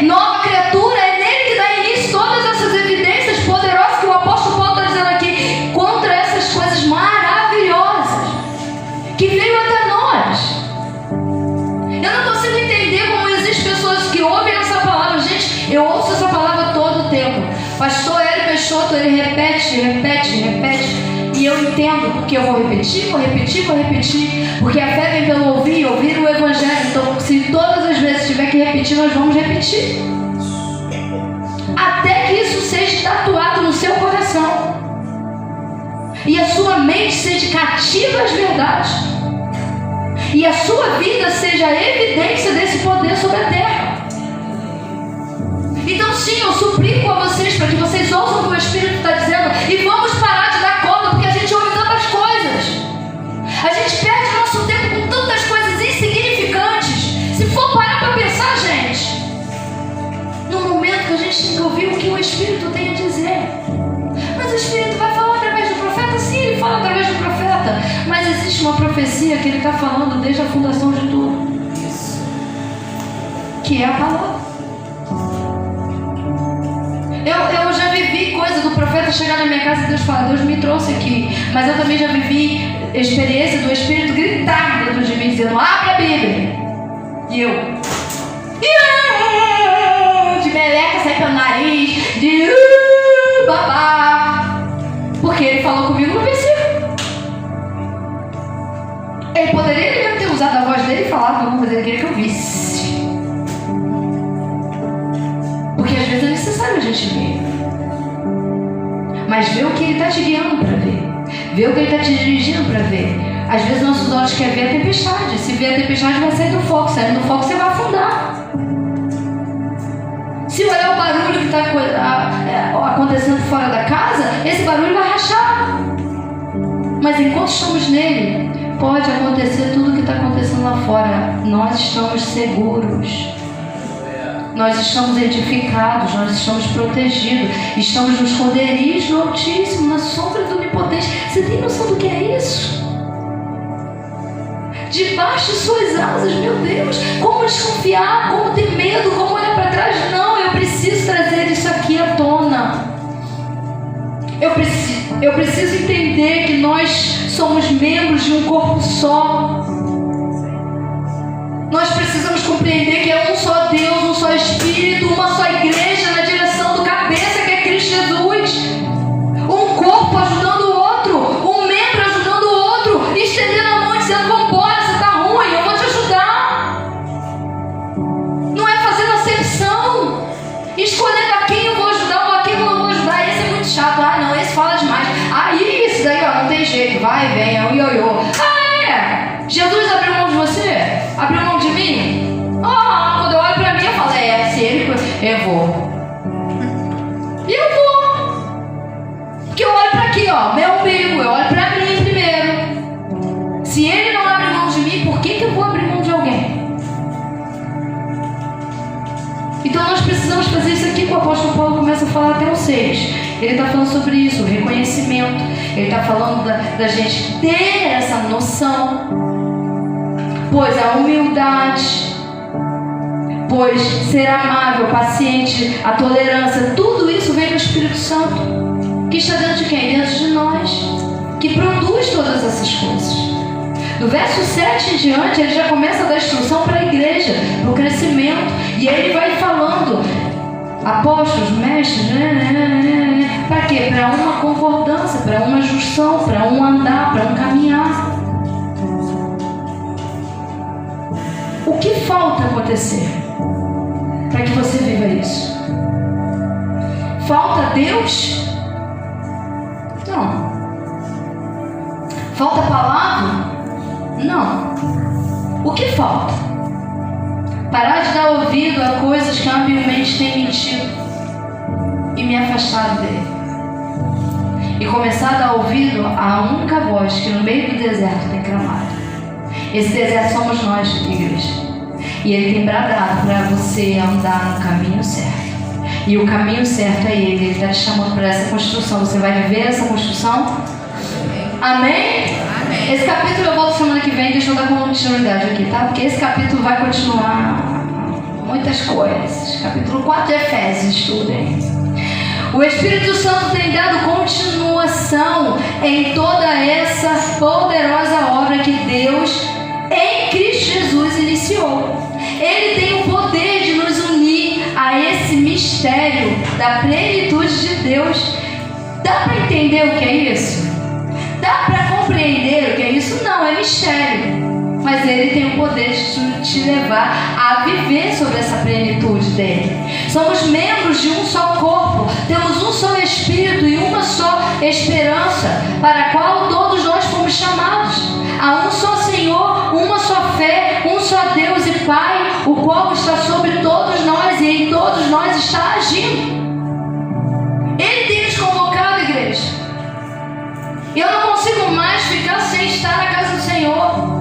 nova criatura, é nele que dá início todas essas evidências poderosas que o apóstolo Paulo está dizendo aqui, contra essas coisas maravilhosas que veio até nós. Eu não consigo entender como existem pessoas que ouvem essa palavra. Gente, eu ouço essa palavra todo o tempo. Pastor Hélio Peixoto, ele repete, e eu entendo, porque eu vou repetir, porque a fé vem pelo ouvir o evangelho. Então, se todas as vezes tiver que repetir, nós vamos repetir, até que isso seja tatuado no seu coração e a sua mente seja cativa às verdades, e a sua vida seja a evidência desse poder sobre a terra. Então sim, eu suplico a vocês para que vocês ouçam o que o Espírito está dizendo, e vamos parar de dar conta, porque a gente ouve tantas coisas, a gente perde nosso tempo com tantas coisas insignificantes. Se for parar para pensar, gente, no momento que a gente tem que ouvir o que o Espírito tem a dizer. Mas o Espírito vai falar através do profeta? Sim, ele fala através do profeta, mas existe uma profecia que ele está falando desde a fundação de tudo, que é a palavra. Eu já vivi coisa do profeta chegar na minha casa e Deus falar: Deus me trouxe aqui. Mas eu também já vivi experiência do Espírito gritar dentro de mim, dizendo: abre a Bíblia. E eu de meleca sai pelo nariz, de babá, porque ele falou comigo no versículo. Ele poderia mesmo ter usado a voz dele e falado alguma coisa, ele queria que eu visse. Porque às vezes é necessário a gente ver, mas ver o que ele está te guiando para ver o que ele está te dirigindo para ver. Às vezes nossos olhos querem ver a tempestade. Se ver a tempestade, vai sair do foco. Saindo do foco, você vai afundar. Se olhar o barulho que está acontecendo fora da casa, esse barulho vai rachar. Mas enquanto estamos nele, pode acontecer tudo o que está acontecendo lá fora. Nós estamos seguros. Nós estamos edificados, nós estamos protegidos, estamos nos esconderijos do Altíssimo, na sombra do Onipotente. Você tem noção do que é isso? debaixo de suas asas. Meu Deus, como desconfiar, como ter medo, como olhar para trás? Não, eu preciso trazer isso aqui à tona. Eu preciso entender que nós somos membros de um corpo só. Nós precisamos compreender que é um só Deus, um só Espírito, uma só igreja na direção do cabeça, que é Cristo Jesus. Um corpo ajudando o outro, um membro ajudando o outro, estendendo a mão dizendo: vambora, você está ruim, eu vou te ajudar. Não é fazendo acepção, escolhendo a quem eu vou ajudar ou a quem eu não vou ajudar. Esse é muito chato. Ah, não, esse fala demais. Aí isso daí, ó, não tem jeito, vai, vem, é um ioiô. Ah, é? Jesus abriu mão de você? Abriu mão de mim? Quando eu olho pra mim, eu falo: se ele, eu vou. E eu vou. Porque eu olho pra aqui, ó, meu umbigo, eu olho pra mim primeiro. Se ele não abre mão de mim, por que eu vou abrir mão de alguém? Então nós precisamos fazer isso aqui que o apóstolo Paulo começa a falar até o 6. Ele está falando sobre isso, o reconhecimento. Ele está falando da gente ter essa noção. Pois a humildade, pois ser amável, paciente, a tolerância, tudo isso vem do Espírito Santo, que está dentro de quem? Dentro de nós, que produz todas essas coisas. Do verso 7 em diante, ele já começa a dar instrução para a igreja, para o crescimento, e aí ele vai falando: apóstolos, mestres, para quê? Para uma concordância, para uma junção, para um andar, para um caminhar. O que falta acontecer para que você viva isso? Falta Deus? Não. Falta palavra? Não. O que falta? Parar de dar ouvido a coisas que habilmente têm mentido e me afastado dele. E começar a dar ouvido à única voz que no meio do deserto tem clamado. Esse deserto somos nós, igreja. E ele tem bradado para você andar no caminho certo. E o caminho certo é ele. Ele está te chamando para essa construção. Você vai viver essa construção? Amém? Amém. Esse capítulo eu volto semana que vem. Deixa eu dar continuidade aqui, tá? Porque esse capítulo vai continuar muitas coisas. Capítulo 4 de Efésios, estudem. O Espírito Santo tem dado continuação em toda essa poderosa obra que Deus em Cristo Jesus iniciou. Ele tem o poder de nos unir a esse mistério da plenitude de Deus. Dá para entender o que é isso? Dá para compreender o que é isso? Não, é mistério. Mas ele tem o poder de te levar a viver sobre essa plenitude dele. Somos membros de um só corpo, temos um só Espírito e uma só esperança, para a qual todos nós fomos chamados. Há um só Senhor, uma só fé, um só Deus e Pai, o qual está sobre todos nós e em todos nós está agindo. Ele tem nos convocado, igreja. Eu não consigo mais ficar sem estar na casa do Senhor.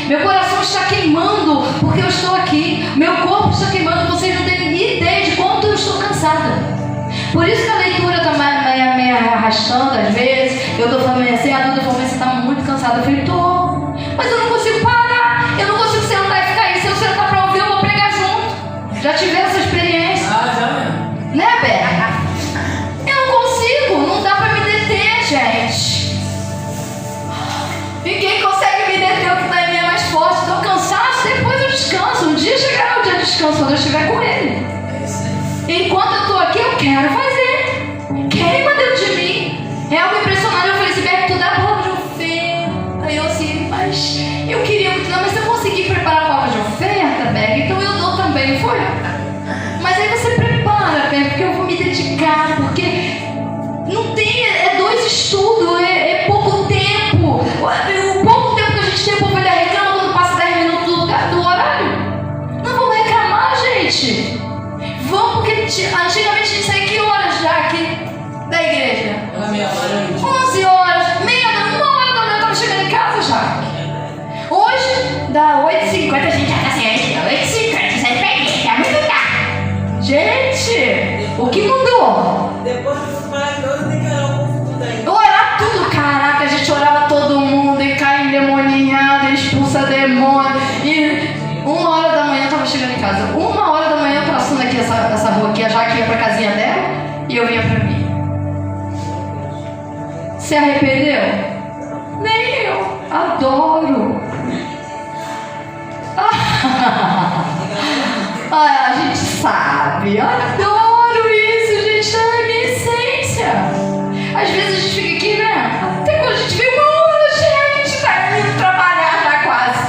Meu coração está queimando porque eu estou aqui. Meu corpo está queimando. Vocês não têm ideia de quanto eu estou cansada. Por isso que a leitura está me arrastando às vezes. Eu estou falando assim: a Duda falou: você está muito cansada. Eu falei: estou. Mas eu não consigo parar. Eu não consigo sentar e ficar aí. Se eu sentar para ouvir, eu vou pregar junto. Já tive essa experiência. Já mesmo. Né, Berra? Eu não consigo. Não dá para me deter, gente. Ninguém consegue me deter. O que está em mim é mais forte. Estou cansado, depois eu descanso. Um dia chegará o dia de descanso, quando eu estiver com ele. Enquanto eu estou aqui, eu quero fazer. Queima dentro de mim. É algo impressionante. Eu falei assim: Beto, tu dá prova de oferta. Aí eu assim: mas eu queria muito. Não, mas se eu conseguir preparar a prova de oferta, Beto, então eu dou também. Foi. Mas aí você prepara, Beto, porque eu vou me dedicar. Porque não tem. É 2 estudos. É pouco tempo. O pouco tempo que a gente tem, o povo reclama quando passa 10 minutos do horário. Não vamos reclamar, gente. Vamos, porque antigamente a gente saía que horas já aqui da igreja? Era meia hora. 11 horas, uma hora da manhã eu estava chegando em casa já. Hoje, dá 8h50, a gente já está assim: 8h50, sai pra igreja, é muito tarde. Gente, o que mudou? Depois do maravilhoso tem que orar um pouco daí. Orar tudo, caraca, a gente orava todo mundo e cai endemoniado, expulsa demônio. demônio. E 1h eu tava chegando em casa. 1h eu passando aqui essa rua aqui, a Jaque ia pra casinha dela e eu vinha pra mim. Se arrependeu? Nem eu. Adoro. A gente sabe. Adoro isso, gente. É a minha essência. Às vezes a gente fica aqui, né? Até quando a gente vê uma hora, gente, tá indo trabalhar já quase.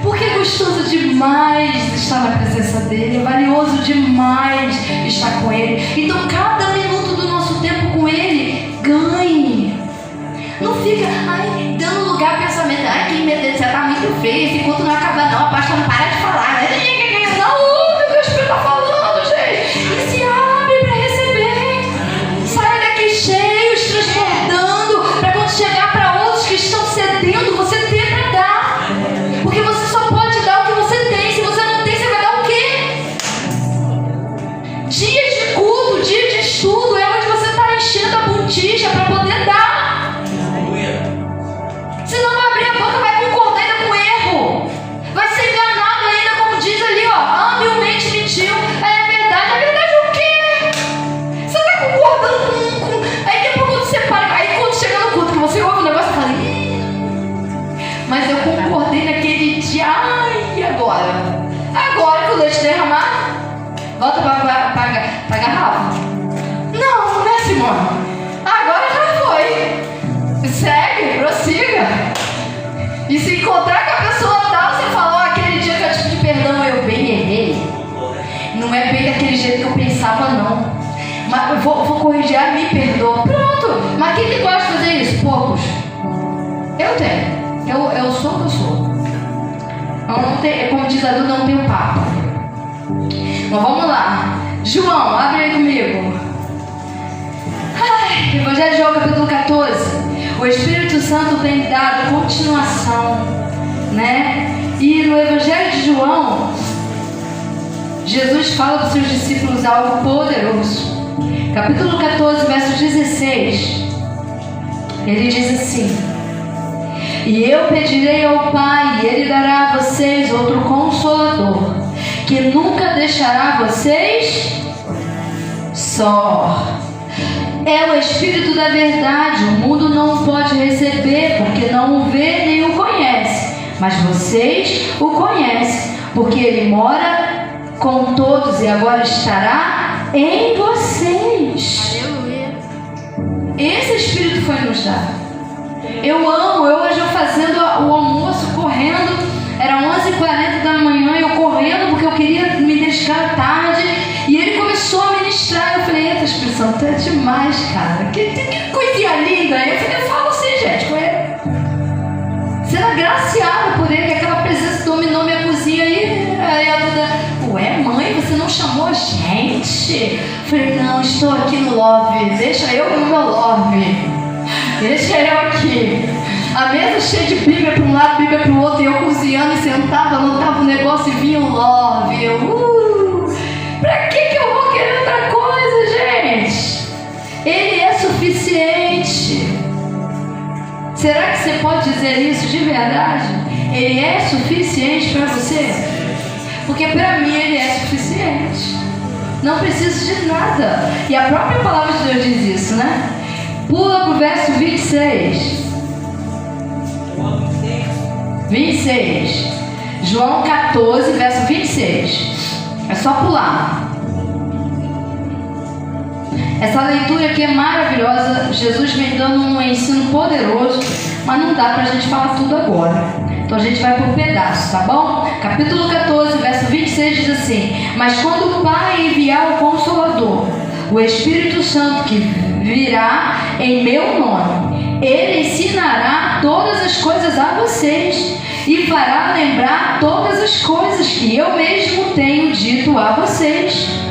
Porque é gostoso demais estar na presença dele. É valioso demais estar com ele. Então, cada minuto do nosso tempo com ele, ganhe. Não fica dando lugar ao pensamento. Que meu Deus, você tá muito feio. Esse culto não acaba não. A pastora não para de falar. Não ouve o que o Espírito está falando, gente. E se abre para receber. Sai daqui cheios, transbordando, para quando chegar para outros que estão cedendo, você ter para dar. Porque você só pode dar o que você tem. Se você não tem, você vai dar o quê? Dias de culto, dia de estudo, é onde você está enchendo a botija para poder dar. Se não vai abrir a boca, vai concordar ainda com o erro. Vai ser enganado ainda, como diz ali, ó. Humilmente mentiu. É verdade. É verdade o quê? Você tá concordando com... Aí depois quando você para... Aí quando chega no culto, que você ouve o negócio, você fala... Mas eu concordei naquele dia. Ai, agora? Agora que o leite derramar, volta pra garrafa. Não, né, Simone? Agora já foi. Segue, prossiga. E se encontrar com a pessoa tal, você fala, aquele dia que eu te pedi perdão, eu bem errei. Não é bem daquele jeito que eu pensava, não. Mas eu vou corrigir, me perdoa. Pronto. Mas quem que gosta de fazer isso? Poucos. Eu tenho. Eu sou o que eu sou. Eu não tenho, como diz a Duda, não tenho papo. Mas vamos lá. João, abre aí comigo. Evangelho de João, capítulo 14. O Espírito Santo tem dado continuação, né? E no Evangelho de João, Jesus fala para os seus discípulos algo poderoso. Capítulo 14, verso 16. Ele diz assim: E eu pedirei ao Pai, e Ele dará a vocês outro Consolador, que nunca deixará vocês só. É o Espírito da verdade. O mundo não pode receber, porque não o vê nem o conhece. Mas vocês o conhecem, porque Ele mora com todos e agora estará em vocês. Aleluia. Esse Espírito foi nos dado. Eu amo. Hoje eu fazendo o almoço, correndo. Era 11h40 da manhã, eu correndo porque eu queria me dedicar tarde. E ele começou a ministrar. Eu falei, eita, Espírito Santo, é demais, cara. Que coisinha linda. Eu falo assim, gente, com ele. Sendo agraciado por ele, que aquela presença dominou minha cozinha. Aí a Duda, ué, mãe, você não chamou a gente? Eu falei, não, estou aqui no love. Deixa eu no meu love. Deixa eu aqui. A mesa cheia de Bíblia para um lado, Bíblia para o outro. E eu cozinhando e sentava, anotava o negócio e vinha o love. Pra que eu vou querer outra coisa, gente? Ele é suficiente. Será que você pode dizer isso de verdade? Ele é suficiente para você? Porque para mim ele é suficiente. Não preciso de nada. E a própria palavra de Deus diz isso, né? Pula para o verso 26. 26. João 14, verso 26. É só pular. Essa leitura aqui é maravilhosa. Jesus vem dando um ensino poderoso, mas não dá pra gente falar tudo agora. Então a gente vai por pedaços, tá bom? Capítulo 14, verso 26 diz assim: Mas quando o Pai enviar o Consolador, o Espírito Santo, que virá em meu nome, Ele ensinará todas as coisas a vocês e fará lembrar todas as coisas que eu mesmo tenho dito a vocês.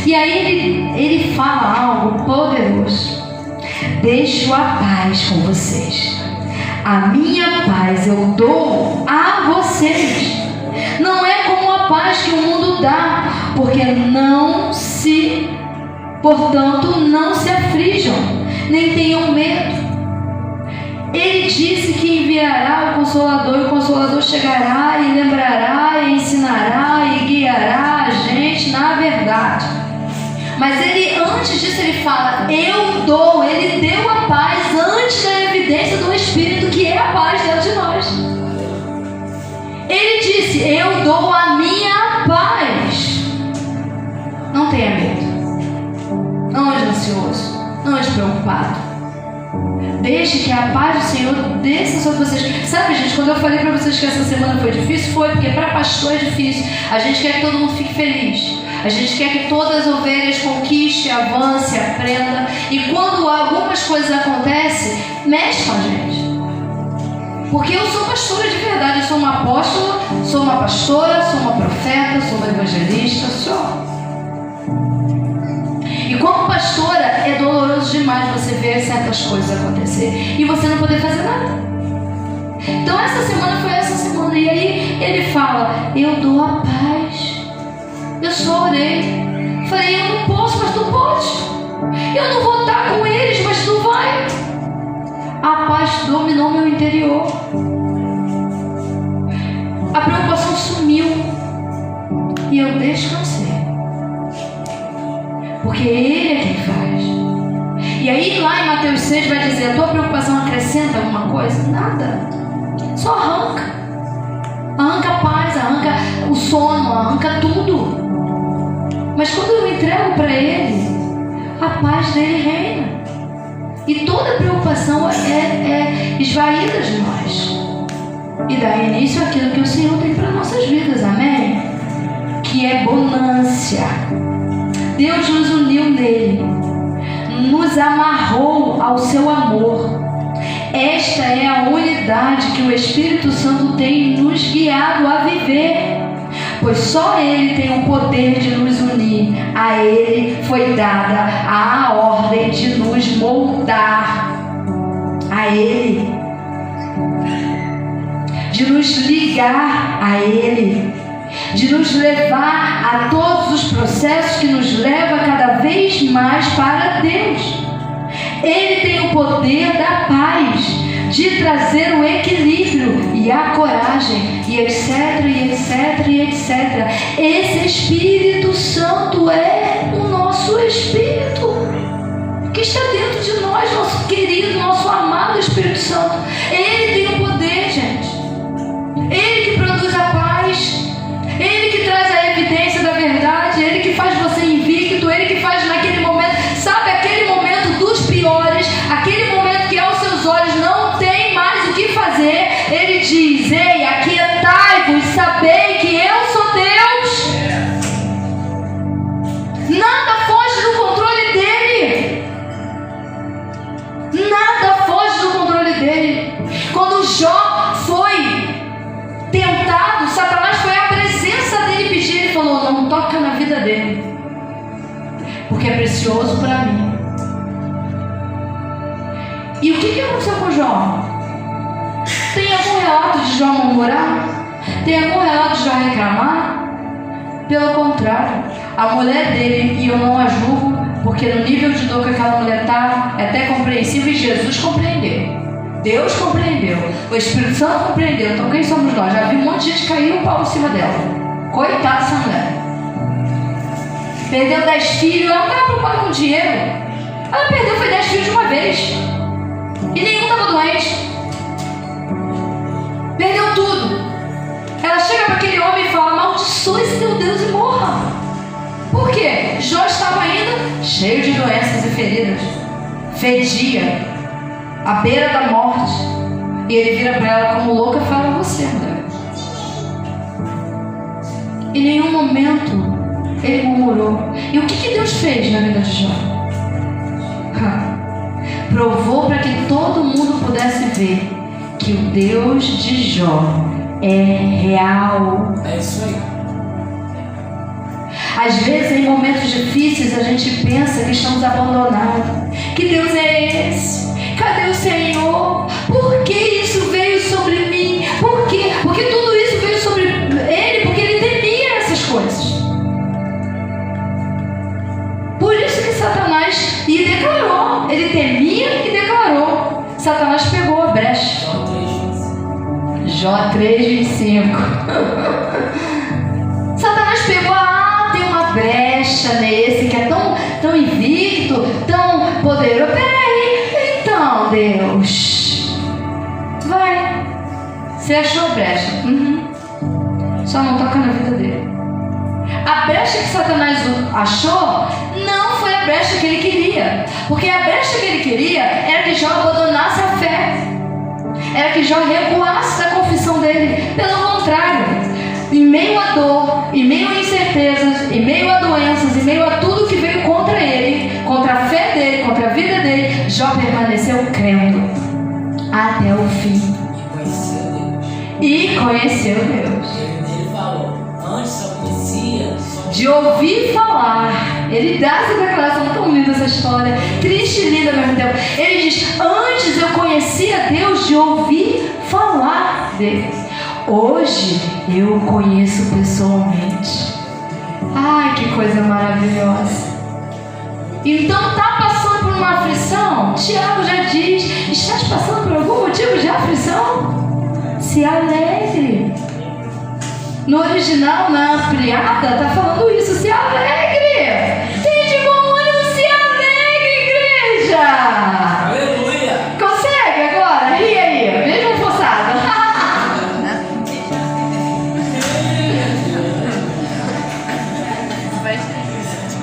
E aí ele fala algo poderoso: deixo a paz com vocês, a minha paz eu dou a vocês. Não é como a paz que o mundo dá, portanto não se aflijam, nem tenham medo. Ele disse que enviará o Consolador, e o Consolador chegará e lembrará, e ensinará, e guiará a gente na verdade. Mas ele, antes disso, ele fala, eu dou, ele deu a paz antes da evidência do Espírito, que é a paz dentro de nós. Ele disse, eu dou a minha paz. Não tenha medo, não ande ansioso, não ande preocupado. Deixe que a paz do Senhor desça sobre vocês. Sabe, gente, quando eu falei para vocês que essa semana foi difícil, foi porque para pastor é difícil. A gente quer que todo mundo fique feliz. A gente quer que todas as ovelhas conquistem, avancem, aprendam. E quando algumas coisas acontecem, mexe com a gente. Porque eu sou pastora de verdade. Eu sou uma apóstola, sou uma pastora, sou uma profeta, sou uma evangelista, sou. E como pastora, é doloroso demais você ver certas coisas acontecer e você não poder fazer nada. Então essa semana foi essa semana. E aí ele fala, eu dou a paz. Eu só orei. Falei, eu não posso, mas tu pode. Eu não vou estar com eles, mas tu vai. A paz dominou meu interior. A preocupação sumiu. E eu descansei. Porque Ele é quem faz. E aí lá em Mateus 6 vai dizer, a tua preocupação acrescenta alguma coisa? Nada. Só arranca. Arranca a paz, arranca o sono, arranca tudo. Mas quando eu entrego para Ele, a paz dele reina. E toda preocupação é esvaída de nós. E dá início àquilo que o Senhor tem para nossas vidas, amém? Que é bonância. Deus nos uniu nele, nos amarrou ao seu amor. Esta é a unidade que o Espírito Santo tem nos guiado a viver, pois só Ele tem o poder de nos unir. A Ele foi dada a ordem de nos moldar, a Ele, de nos ligar a Ele, de nos levar a todos os processos que nos levam cada vez mais para Deus. Ele tem o poder da paz, de trazer o equilíbrio e a coragem, e etc, e etc, e etc. Esse Espírito Santo é o nosso Espírito, que está dentro de nós, nosso querido, nosso amado Espírito Santo. Ele tem o poder, gente. Ele que produz a paz. Ele que traz a evidência da verdade, Ele que faz você invicto, Ele que faz naquele momento, sabe, aquele momento dos piores, aquele momento que aos seus olhos não tem mais o que fazer, Ele diz, ei, aquietai-vos, sabei que eu sou Deus. Nada foge do controle dEle. Nada foge do controle dEle. Quando Jó foi tentado, Satanás foi à presença dele pedir, ele falou, não toca na vida dele, porque é precioso para mim. E o que aconteceu com Jó? Tem algum relato de Jó murmurar? Tem algum relato de Jó reclamar? Pelo contrário, a mulher dele, e eu não a julgo, porque no nível de dor que aquela mulher está, é até compreensível, e Jesus compreendeu. Deus compreendeu, o Espírito Santo compreendeu. Então quem somos nós? Já vi um monte de gente cair o pau em cima dela. Coitada dessa mulher. Perdeu 10 filhos, ela não estava preocupada com dinheiro. Ela perdeu, foi 10 filhos de uma vez. E nenhum estava doente. Perdeu tudo. Ela chega para aquele homem e fala, amaldiçoa esse teu Deus e morra. Por quê? Jó estava ainda cheio de doenças e feridas. Fedia, à beira da morte. E ele vira para ela como louca e fala, você, mulher. Em nenhum momento ele murmurou. E o que Deus fez na vida de Jó? Provou para que todo mundo pudesse ver que o Deus de Jó é real. É isso aí. Às vezes, em momentos difíceis, a gente pensa que estamos abandonados. Que Deus é esse? Cadê o Senhor? Por que isso veio sobre mim? Por quê? Porque tudo isso veio sobre ele, porque ele temia essas coisas. Por isso que Satanás, e declarou, ele temia e declarou. Satanás pegou a brecha único. Satanás pegou, tem uma brecha nesse que é tão invicto, tão poderoso. Peraí, então, Deus, vai. Você achou a brecha? Só não toca na vida dele. A brecha que Satanás achou não foi a brecha que ele queria. Porque a brecha que ele queria era que Jó abandonasse a fé. Era que Jó recuasse da confissão dele. Pelo contrário, em meio à dor, em meio a incertezas, em meio a doenças, em meio a tudo que veio contra ele, contra a fé dele, contra a vida dele, Jó permaneceu crendo até o fim. E conheceu Deus. Ele falou, antes só conhecia. De ouvir falar. Ele dá essa declaração tão linda, essa história. Triste e linda ao mesmo tempo. Ele diz, antes eu conhecia Deus de ouvir falar dele. Hoje eu o conheço pessoalmente. Ai, que coisa maravilhosa. Então tá passando por uma aflição? Tiago já diz, estás passando por algum motivo de aflição? Se alegre. No original, na ampliada, está falando isso. Se alegre. Tem de bom ânimo, se alegre, igreja. Aleluia. Consegue agora? Ri aí, mesmo forçado.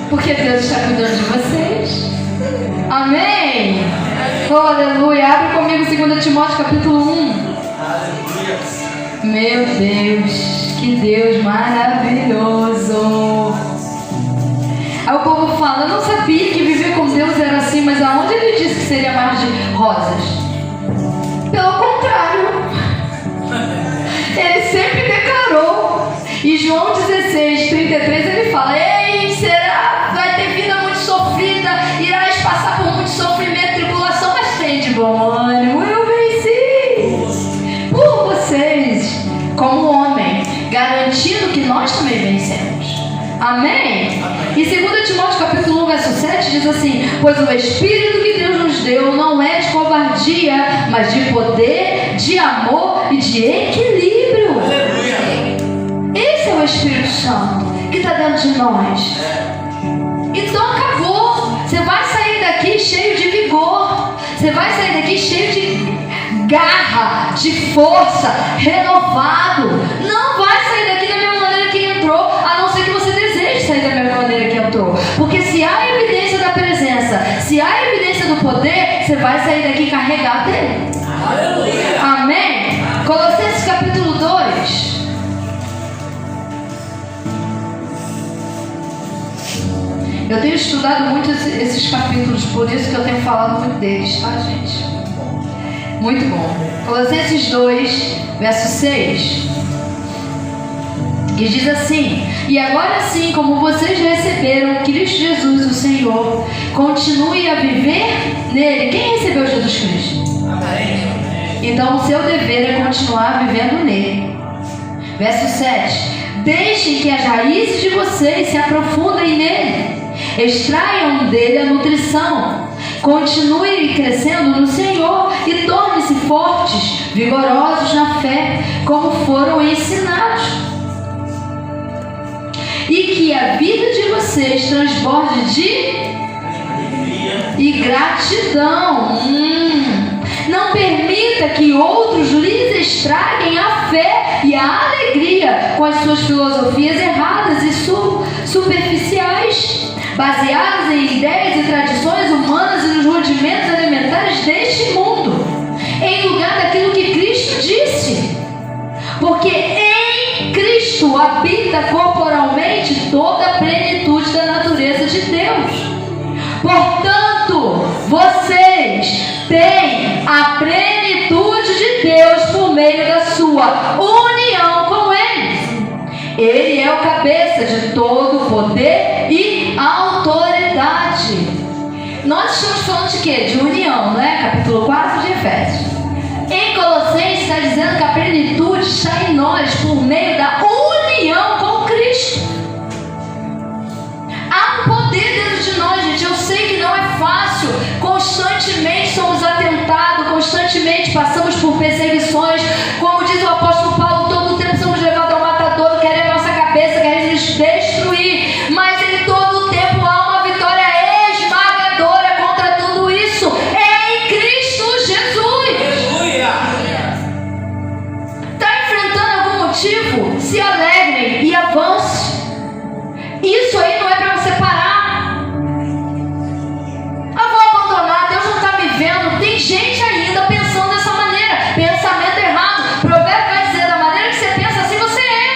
Porque Deus está cuidando de vocês. Amém. Oh, aleluia. Abre comigo 2 Timóteo capítulo 1. Meu Deus, que Deus maravilhoso. Aí o povo fala, eu não sabia que viver com Deus era assim, mas aonde ele disse que seria mar de rosas? Pelo contrário, ele sempre declarou. E João 16:33 ele fala, ei, será, vai ter vida muito sofrida, irás passar por muito sofrimento e tribulação, mas tem de bom ânimo, eu venci por vocês, como homem, garantindo que nós também vencemos. Amém? E 2 Timóteo capítulo 1, verso 7 diz assim, pois o Espírito que Deus nos deu não é de covardia, mas de poder, de amor e de equilíbrio. Esse é o Espírito Santo que está dentro de nós. Então acabou. Você vai sair daqui cheio de vigor. Você vai sair daqui cheio de garra, de força, renovado. Não vai sair daqui da mesma maneira que entrou, a não ser que você deseje sair da mesma maneira que entrou. Porque se há evidência da presença, se há evidência do poder, você vai sair daqui carregado dele. Aleluia. Amém? Colossenses capítulo 2. Eu tenho estudado muito esses capítulos, por isso que eu tenho falado muito deles, tá, gente? Muito bom. Colossenses 2, verso 6. Que diz assim, e agora sim, como vocês receberam Cristo Jesus, o Senhor, continue a viver nele. Quem recebeu Jesus Cristo? Amém. Então o seu dever é continuar vivendo nele. Verso 7. Deixem que as raízes de vocês se aprofundem nele. Extraiam dele a nutrição. Continuem crescendo no Senhor e tornem-se fortes, vigorosos na fé, como foram ensinados. E que a vida de vocês transborde de e gratidão. Não permita que outros lhes estraguem a fé e a alegria com as suas filosofias erradas e superficiais, baseadas em ideias e tradições humanas e nos rudimentos elementares deste mundo, em lugar daquilo que Cristo disse. Porque em Cristo habita corporalmente toda a plenitude da natureza de Deus. Portanto, vocês têm a plenitude de Deus por meio da sua união com Ele. Ele é o cabeça de todo poder e autoridade. Nós estamos falando de quê? De união, né? Capítulo 4 de Efésios. Em Colossenses está dizendo que a plenitude está em nós por meio da união com Cristo. Há um poder dentro de nós, gente. Eu sei que não é fácil. Constantemente somos atentados, constantemente passamos por perseguições. Como diz o apóstolo Paulo, todo o tempo somos Portanto, se alegrem e avance. Isso aí não é para você parar. Vou abandonar, Deus não está me vendo. Tem gente ainda pensando dessa maneira. Pensamento errado. Provérbio vai dizer, da maneira que você pensa, assim você é.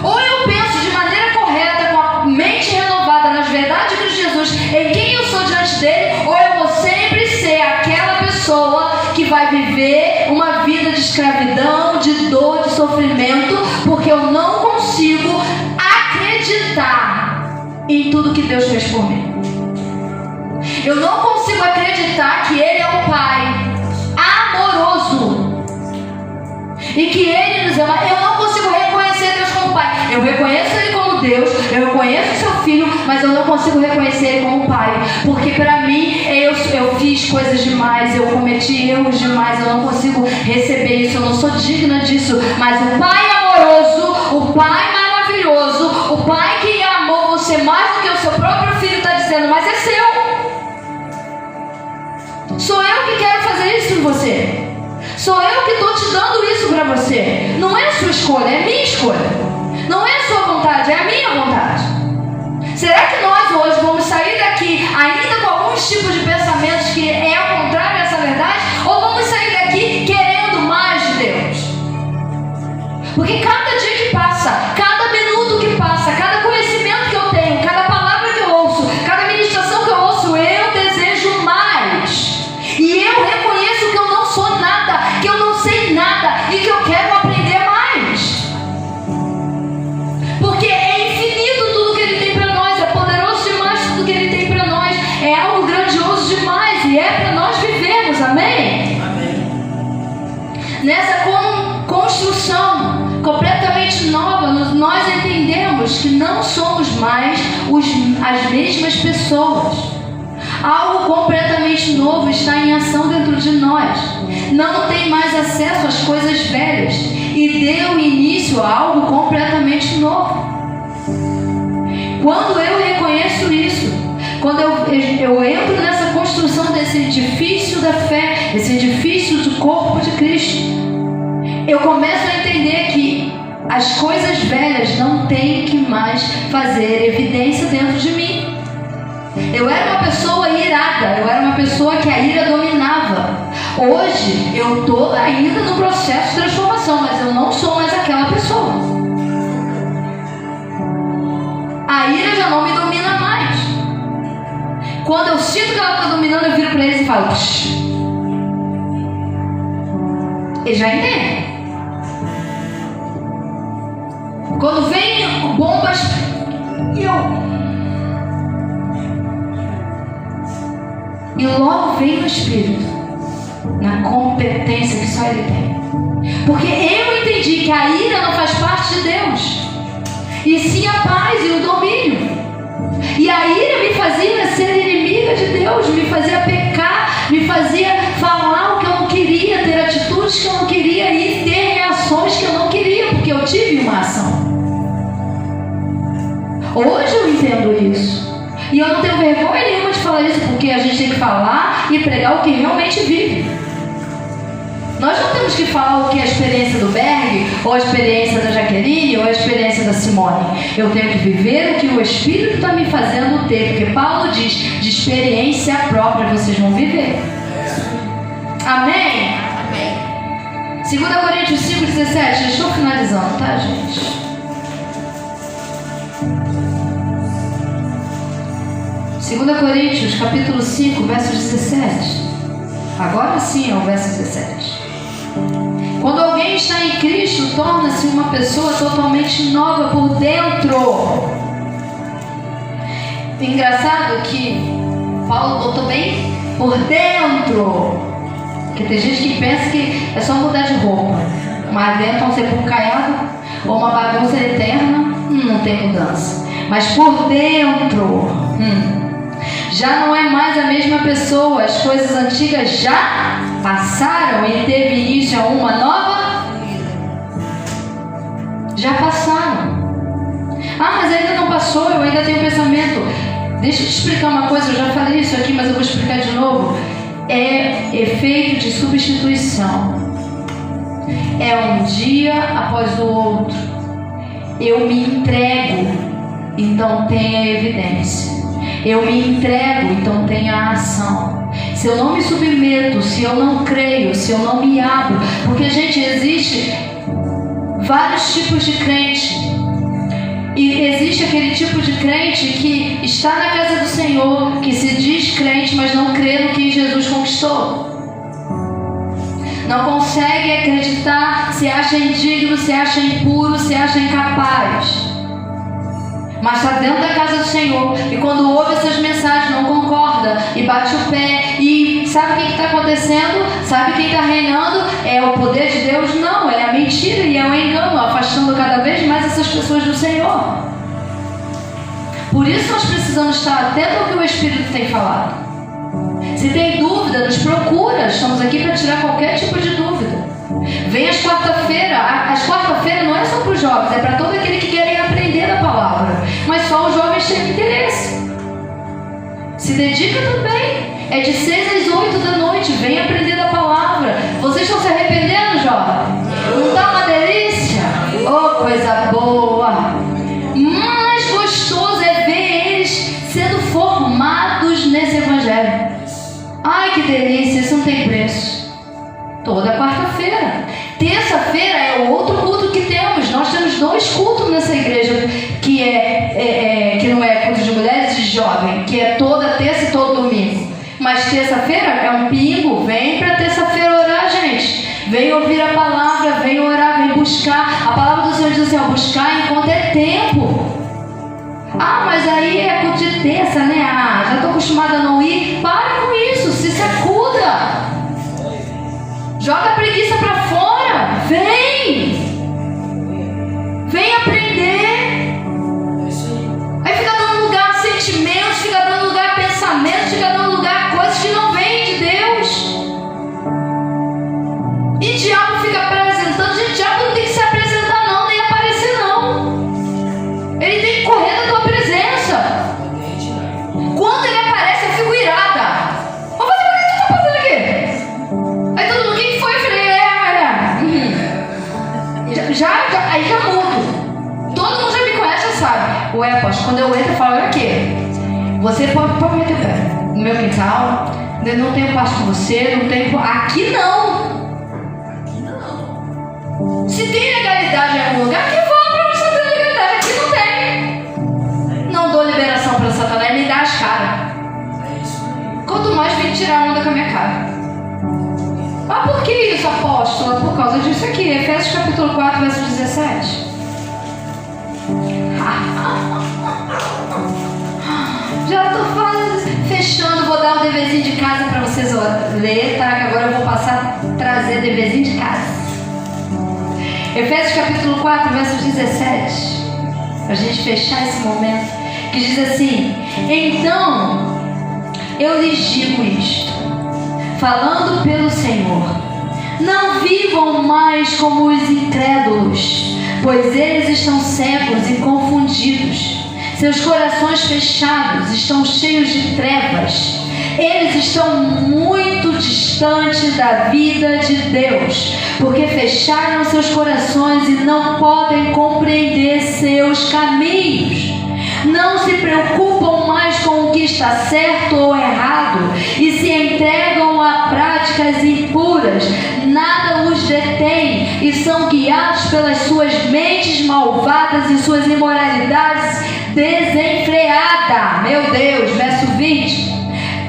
Ou eu penso de maneira correta, com a mente renovada nas verdades de Cristo Jesus, em quem eu sou diante dele, ou eu vou sempre ser aquela pessoa que vai viver uma vida de escravidão, de dor, de sofrimento, porque eu não consigo acreditar em tudo que Deus fez por mim. Eu não consigo acreditar que Ele é um Pai amoroso e que Ele nos ama. Eu não consigo reconhecer Deus como Pai. Eu reconheço Ele como Deus, eu reconheço Seu Filho, mas eu não consigo reconhecer Ele como Pai, porque para mim eu fiz coisas demais, eu cometi erros demais, eu não consigo receber isso, eu não sou digna disso. Mas o Pai amoroso, o Pai maravilhoso, o Pai que amou você mais do que o seu próprio filho está dizendo, mas é seu. Sou eu que quero fazer isso em você. Sou eu que estou te dando isso para você. Não é a sua escolha, é a minha escolha. Não é a sua vontade, é a minha vontade. Será que nós hoje vamos sair daqui ainda com alguns tipos de pensamentos que é ao contrário dessa verdade? Ou vamos sair daqui querendo mais de Deus? Porque cada dia que passa, cada minuto que passa, cada conhecimento que eu tenho, cada palavra que eu ouço, cada ministração que eu ouço, eu desejo mais. E eu reconheço que eu não sou nada, que eu não sei nada e que eu quero aprender mais. Porque é infinito tudo que Ele tem para nós, é poderoso demais tudo que Ele tem para nós, é algo grandioso demais e é para nós vivermos, amém? Amém. Nessa construção completamente nova, nós entendemos que não somos mais as mesmas pessoas. Algo completamente novo está em ação dentro de nós. Não tem mais acesso às coisas velhas e deu início a algo completamente novo. Quando eu reconheço isso, quando eu entro nessa construção desse edifício da fé, esse edifício do corpo de Cristo, eu começo a entender que as coisas velhas não têm que mais fazer evidência dentro de mim. Eu era uma pessoa irada, eu era uma pessoa que a ira dominava. Hoje eu estou ainda no processo de transformação, mas eu não sou mais aquela pessoa. A ira já não me domina mais. Quando eu sinto que ela está dominando, eu viro para eles e falo: Psh. Eles já entendem. Quando vem bombas, e logo vem no Espírito, na competência que só Ele tem. Porque eu entendi que a ira não faz parte de Deus, e sim a paz e o domínio. E a ira me fazia ser inimiga de Deus, me fazia pecar, me fazia falar o que eu não queria, ter atitudes que eu não queria e ter reações que eu não queria, porque eu tive uma ação. Hoje eu entendo isso. E eu não tenho vergonha nenhuma de falar isso, porque a gente tem que falar e pregar o que realmente vive. Nós não temos que falar o que é a experiência do Berg, ou a experiência da Jaqueline, ou a experiência da Simone. Eu tenho que viver o que o Espírito está me fazendo ter, porque Paulo diz, de experiência própria vocês vão viver. Amém? Amém. 2 Coríntios 5,17, já estou finalizando, tá, gente? 2 Coríntios, capítulo 5, verso 17. Agora sim é o verso 17. Quando alguém está em Cristo, torna-se uma pessoa totalmente nova por dentro. Engraçado que Paulo botou bem por dentro. Porque tem gente que pensa que é só mudar de roupa. Mas dentro, vamos ser por um caiado ou uma bagunça eterna, não tem mudança. Mas por dentro, já não é mais a mesma pessoa. As coisas antigas já passaram e teve início a uma nova vida. Já passaram. Mas ainda não passou, eu ainda tenho pensamento. Deixa eu te explicar uma coisa, eu já falei isso aqui, mas eu vou explicar de novo. É efeito de substituição. é um dia após o outro. Eu me entrego, então tem a evidência. Eu me entrego, então tem a ação. Se eu não me submeto, se eu não creio, se eu não me abro, porque, gente, existe vários tipos de crente. E existe aquele tipo de crente que está na casa do Senhor, que se diz crente, mas não crê no que Jesus conquistou. Não consegue acreditar, se acha indigno, se acha impuro, se acha incapaz. Mas está dentro da casa do Senhor, e quando ouve essas mensagens não concorda, e bate o pé, e sabe o que está acontecendo? Sabe quem está reinando? É o poder de Deus? Não, é a mentira e é o engano, afastando cada vez mais essas pessoas do Senhor. Por isso nós precisamos estar atentos ao que o Espírito tem falado. Se tem dúvida, nos procura, estamos aqui para tirar qualquer tipo de dúvida. Vem às quarta-feira. As quarta-feira não é só para os jovens, é para todo aquele que querem aprender a palavra. Mas só os jovens têm interesse. Se dedica também. É de 6 às 8 da noite. Vem aprender a palavra. Vocês estão se arrependendo, jovem? Não está uma delícia? Oh, coisa boa! Mais gostoso é ver eles sendo formados nesse evangelho. Ai, que delícia! Isso não tem preço. Toda quarta-feira. Terça-feira é o outro culto que temos. Nós temos 2 cultos nessa igreja, que não é culto de mulheres e de jovem, que é toda terça e todo domingo. Mas terça-feira é um pingo. Vem para terça-feira orar, gente. Vem ouvir a palavra, vem orar, vem buscar. A palavra do Senhor diz assim, ó, buscar enquanto é tempo. Ah, mas aí é culto de terça, né? Ah, já estou acostumada a não ir. Para com isso, se sacuda. Joga a preguiça para fora. Vem aprender. Aí fica dando lugar a sentimentos, fica dando lugar a pensamentos, fica dando lugar a coisas que não vêm de Deus. E diabo fica apresentando. Gente, diabo não tem que se apresentar não, nem aparecer não. Ele tem que correr da tua presença. Quando ele aparece eu fico irada. Vou fazer o que tu tá fazendo aqui? Aí todo mundo, quem foi? Eu falei, aí já mudo. Todo mundo já me conhece, já sabe. Ué, apóstolo, quando eu entro eu falo, olha aqui. Você pode meter o pé no meu quintal, não tenho passo com você, não tenho... Aqui não. Se tem legalidade em algum lugar, que vá para onde você tem legalidade. Aqui não tem. Não dou liberação para Satanás, me dá as caras. Quanto mais vem tirar onda com a minha cara. Ah, por que isso, apóstola? Por causa disso aqui, Efésios capítulo 4, verso 17. Já estou fechando, vou dar um deverzinho de casa para vocês ler, tá? Que agora eu vou passar a trazer deverzinho de casa. Efésios capítulo 4, verso 17. Para a gente fechar esse momento. Que diz assim: então eu lhes digo isto, falando pelo Senhor, não vivam mais como os incrédulos, pois eles estão cegos e confundidos. Seus corações fechados estão cheios de trevas. Eles estão muito distantes da vida de Deus, porque fecharam seus corações e não podem compreender seus caminhos. Não se preocupam mais com o que está certo ou errado e se entregam a práticas impuras. Nada os detém e são guiados pelas suas mentes malvadas e suas imoralidades desenfreadas. Meu Deus, verso 20.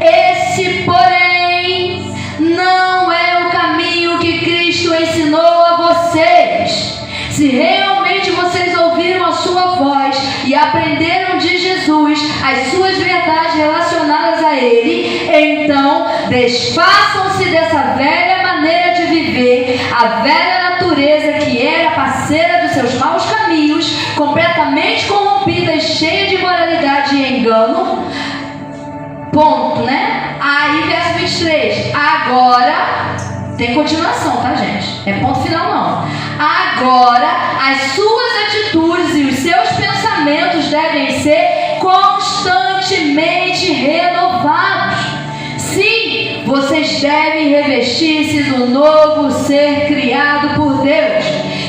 Esse, porém, não é o caminho que Cristo ensinou a vocês. Se realmente vocês ouviram a sua voz e aprenderam de Jesus as suas verdades relacionadas a Ele, então desfaçam-se dessa velha maneira de viver, a velha natureza que era parceira dos seus maus caminhos, completamente corrompida e cheia de imoralidade e engano. Ponto, né? Aí, verso 23. Agora, tem continuação, tá, gente? É ponto final, não. Agora, as suas atitudes e os seus pensamentos devem ser constantemente renovados. Sim, vocês devem revestir-se do novo ser criado por Deus,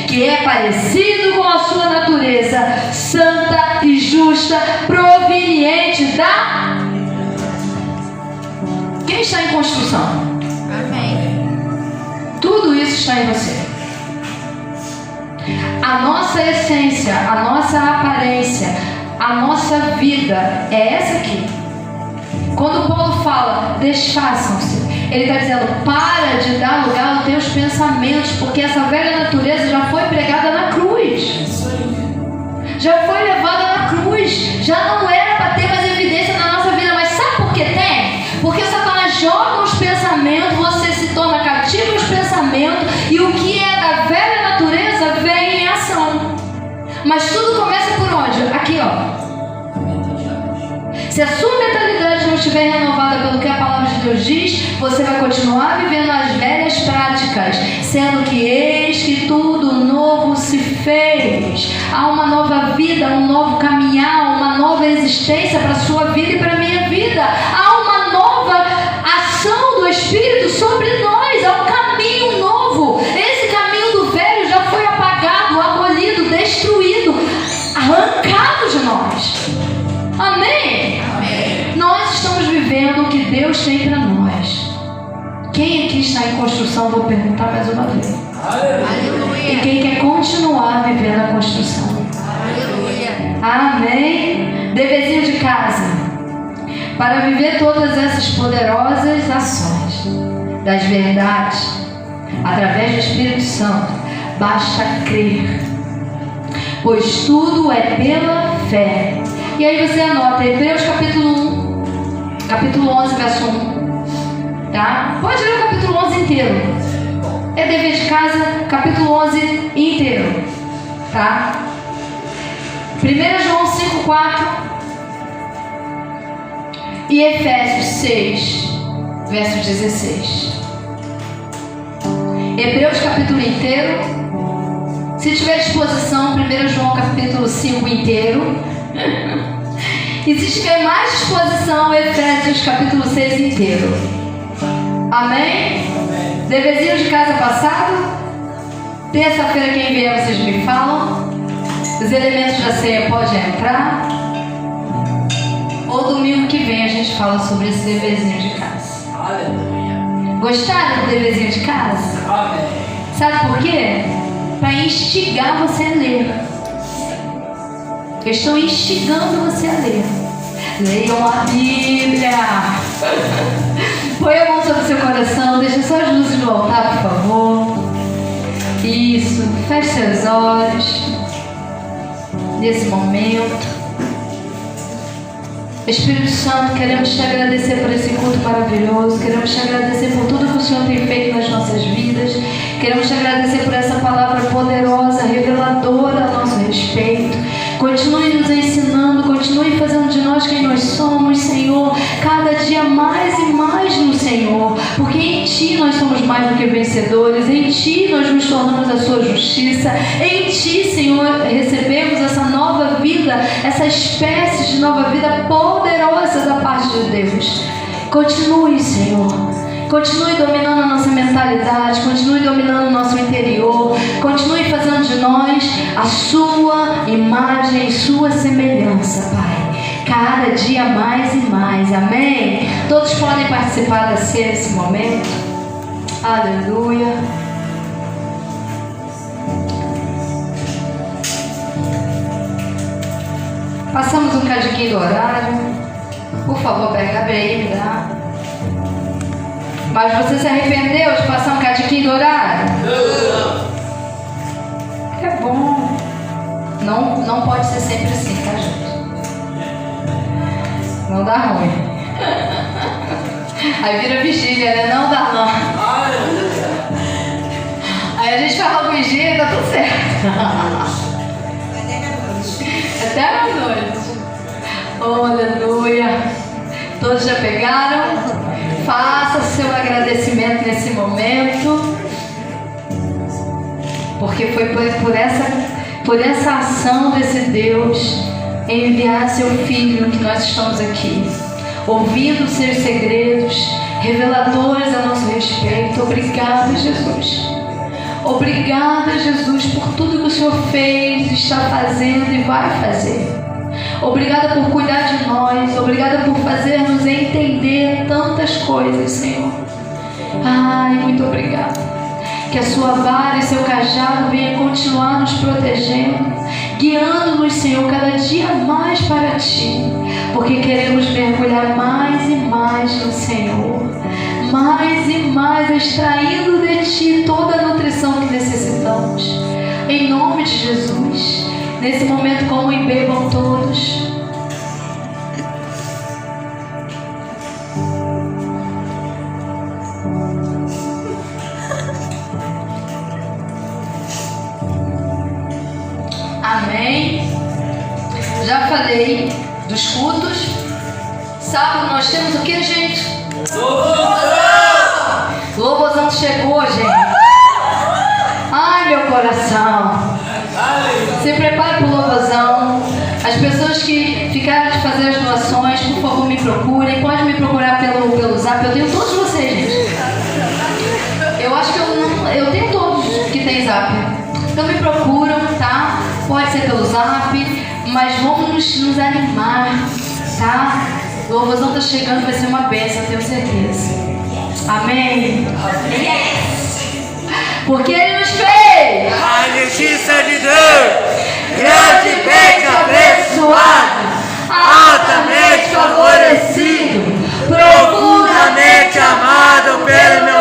que é parecido com a sua natureza, santa e justa, proveniente da... Quem está em construção? Amém. Tudo isso está em você. A nossa essência, a nossa aparência, a nossa vida é essa aqui. Quando Paulo fala, desfaçam-se, ele está dizendo, para de dar lugar aos teus pensamentos, porque essa velha natureza já foi pregada na cruz. Já foi levada na cruz. Já não era para ter mais evidência na nossa vida. Mas sabe por que tem? Porque Satanás joga os pensamentos, você se torna cativo aos pensamentos, e o que é da velha natureza vem em ação. Mas tudo começa por onde? Aqui, ó. Se a sua mentalidade não estiver renovada pelo que a palavra de Deus diz, você vai continuar vivendo as velhas práticas, sendo que eis que tudo novo se fez. Há uma nova vida, um novo caminhar, uma nova existência para a sua vida e para a minha vida. Há uma nova ação do Espírito sobre nós, há um caminho novo. Esse caminho do velho já foi apagado, abolido, destruído, arrancado de nós. Amém? Amém. Nós estamos vivendo o que Deus tem para nós. Quem aqui está em construção? Vou perguntar mais uma vez. Aleluia. E quem quer continuar vivendo a construção? Aleluia. Amém? Deverzinho de casa. Para viver todas essas poderosas ações das verdades, através do Espírito Santo, basta crer. Pois tudo é pela fé. E aí você anota Hebreus capítulo 11, verso 1. Tá? Pode ler o capítulo 11 inteiro. É dever de casa, capítulo 11 inteiro. Tá? 1 João 5,4 e Efésios 6, verso 16. Hebreus capítulo inteiro. Se tiver disposição, 1 João capítulo 5 inteiro. E se tiver mais disposição, Efésios capítulo 6 inteiro. Amém? Deverzinho de casa passado. Terça-feira quem vier vocês me falam. Os elementos da ceia podem entrar. Ou domingo que vem a gente fala sobre esse deverzinho de casa. Aleluia. Gostaram do deverzinho de casa? Amém. Sabe por quê? Para instigar você a ler. Eu estou instigando você a ler. Leiam a Bíblia. Põe a mão sobre o seu coração. Deixa só as luzes do altar, por favor. Isso. Feche seus olhos. Nesse momento. Espírito Santo, queremos te agradecer por esse culto maravilhoso. Queremos te agradecer por tudo que o Senhor tem feito nas nossas vidas. Queremos te agradecer por essa palavra poderosa, reveladora a nosso respeito. Continue nos ensinando, continue fazendo de nós quem nós somos, Senhor, cada dia mais e mais no Senhor, porque em Ti nós somos mais do que vencedores, em Ti nós nos tornamos a Sua justiça, em Ti, Senhor, recebemos essa nova vida, essa espécie de nova vida poderosa da parte de Deus. Continue, Senhor. Continue dominando a nossa mentalidade, continue dominando o nosso interior, continue fazendo de nós a sua imagem e sua semelhança, Pai. Cada dia mais e mais, amém? Todos podem participar da ceia nesse momento. Aleluia. Passamos um cadinho do horário. Por favor, pega aí, me dá. Mas você se arrependeu de passar um catiquinho do horário? É bom. Não pode ser sempre assim, tá, gente? Não dá ruim. Aí vira vigília, né? Não dá não. Aí a gente fala vigília e tá tudo certo. Até a noite. Oh, aleluia. Todos já pegaram? Faça seu agradecimento nesse momento, porque foi por essa ação desse Deus em enviar seu Filho que nós estamos aqui, ouvindo os seus segredos, reveladores a nosso respeito. Obrigada, Jesus. Obrigada, Jesus, por tudo que o Senhor fez, está fazendo e vai fazer. Obrigada por cuidar de nós. Obrigada por fazer-nos entender tantas coisas, Senhor. Ai, muito obrigada. Que a sua vara e seu cajado venha continuar nos protegendo, guiando-nos, Senhor, cada dia mais para Ti, porque queremos mergulhar mais e mais no Senhor, mais e mais extraindo de Ti toda a nutrição que necessitamos. Em nome de Jesus, nesse momento comam e bebam todos. Amém. Já falei dos cultos. Sábado nós temos o que, gente? Louvozão chegou, gente. Ai, meu coração. Se prepare para o louvozão. As pessoas que ficaram de fazer as doações, por favor, me procurem. Pode me procurar pelo zap. Eu tenho todos vocês, gente. Eu acho que eu tenho todos que tem zap. Então me procuram, tá? Pode ser pelo zap, mas vamos nos animar, tá? O louvozão tá chegando, vai ser uma bênção, eu tenho certeza. Amém? Yes! Porque Ele nos fez A justiça de Deus, grandemente abençoado, altamente favorecido, profundamente amado pelo meu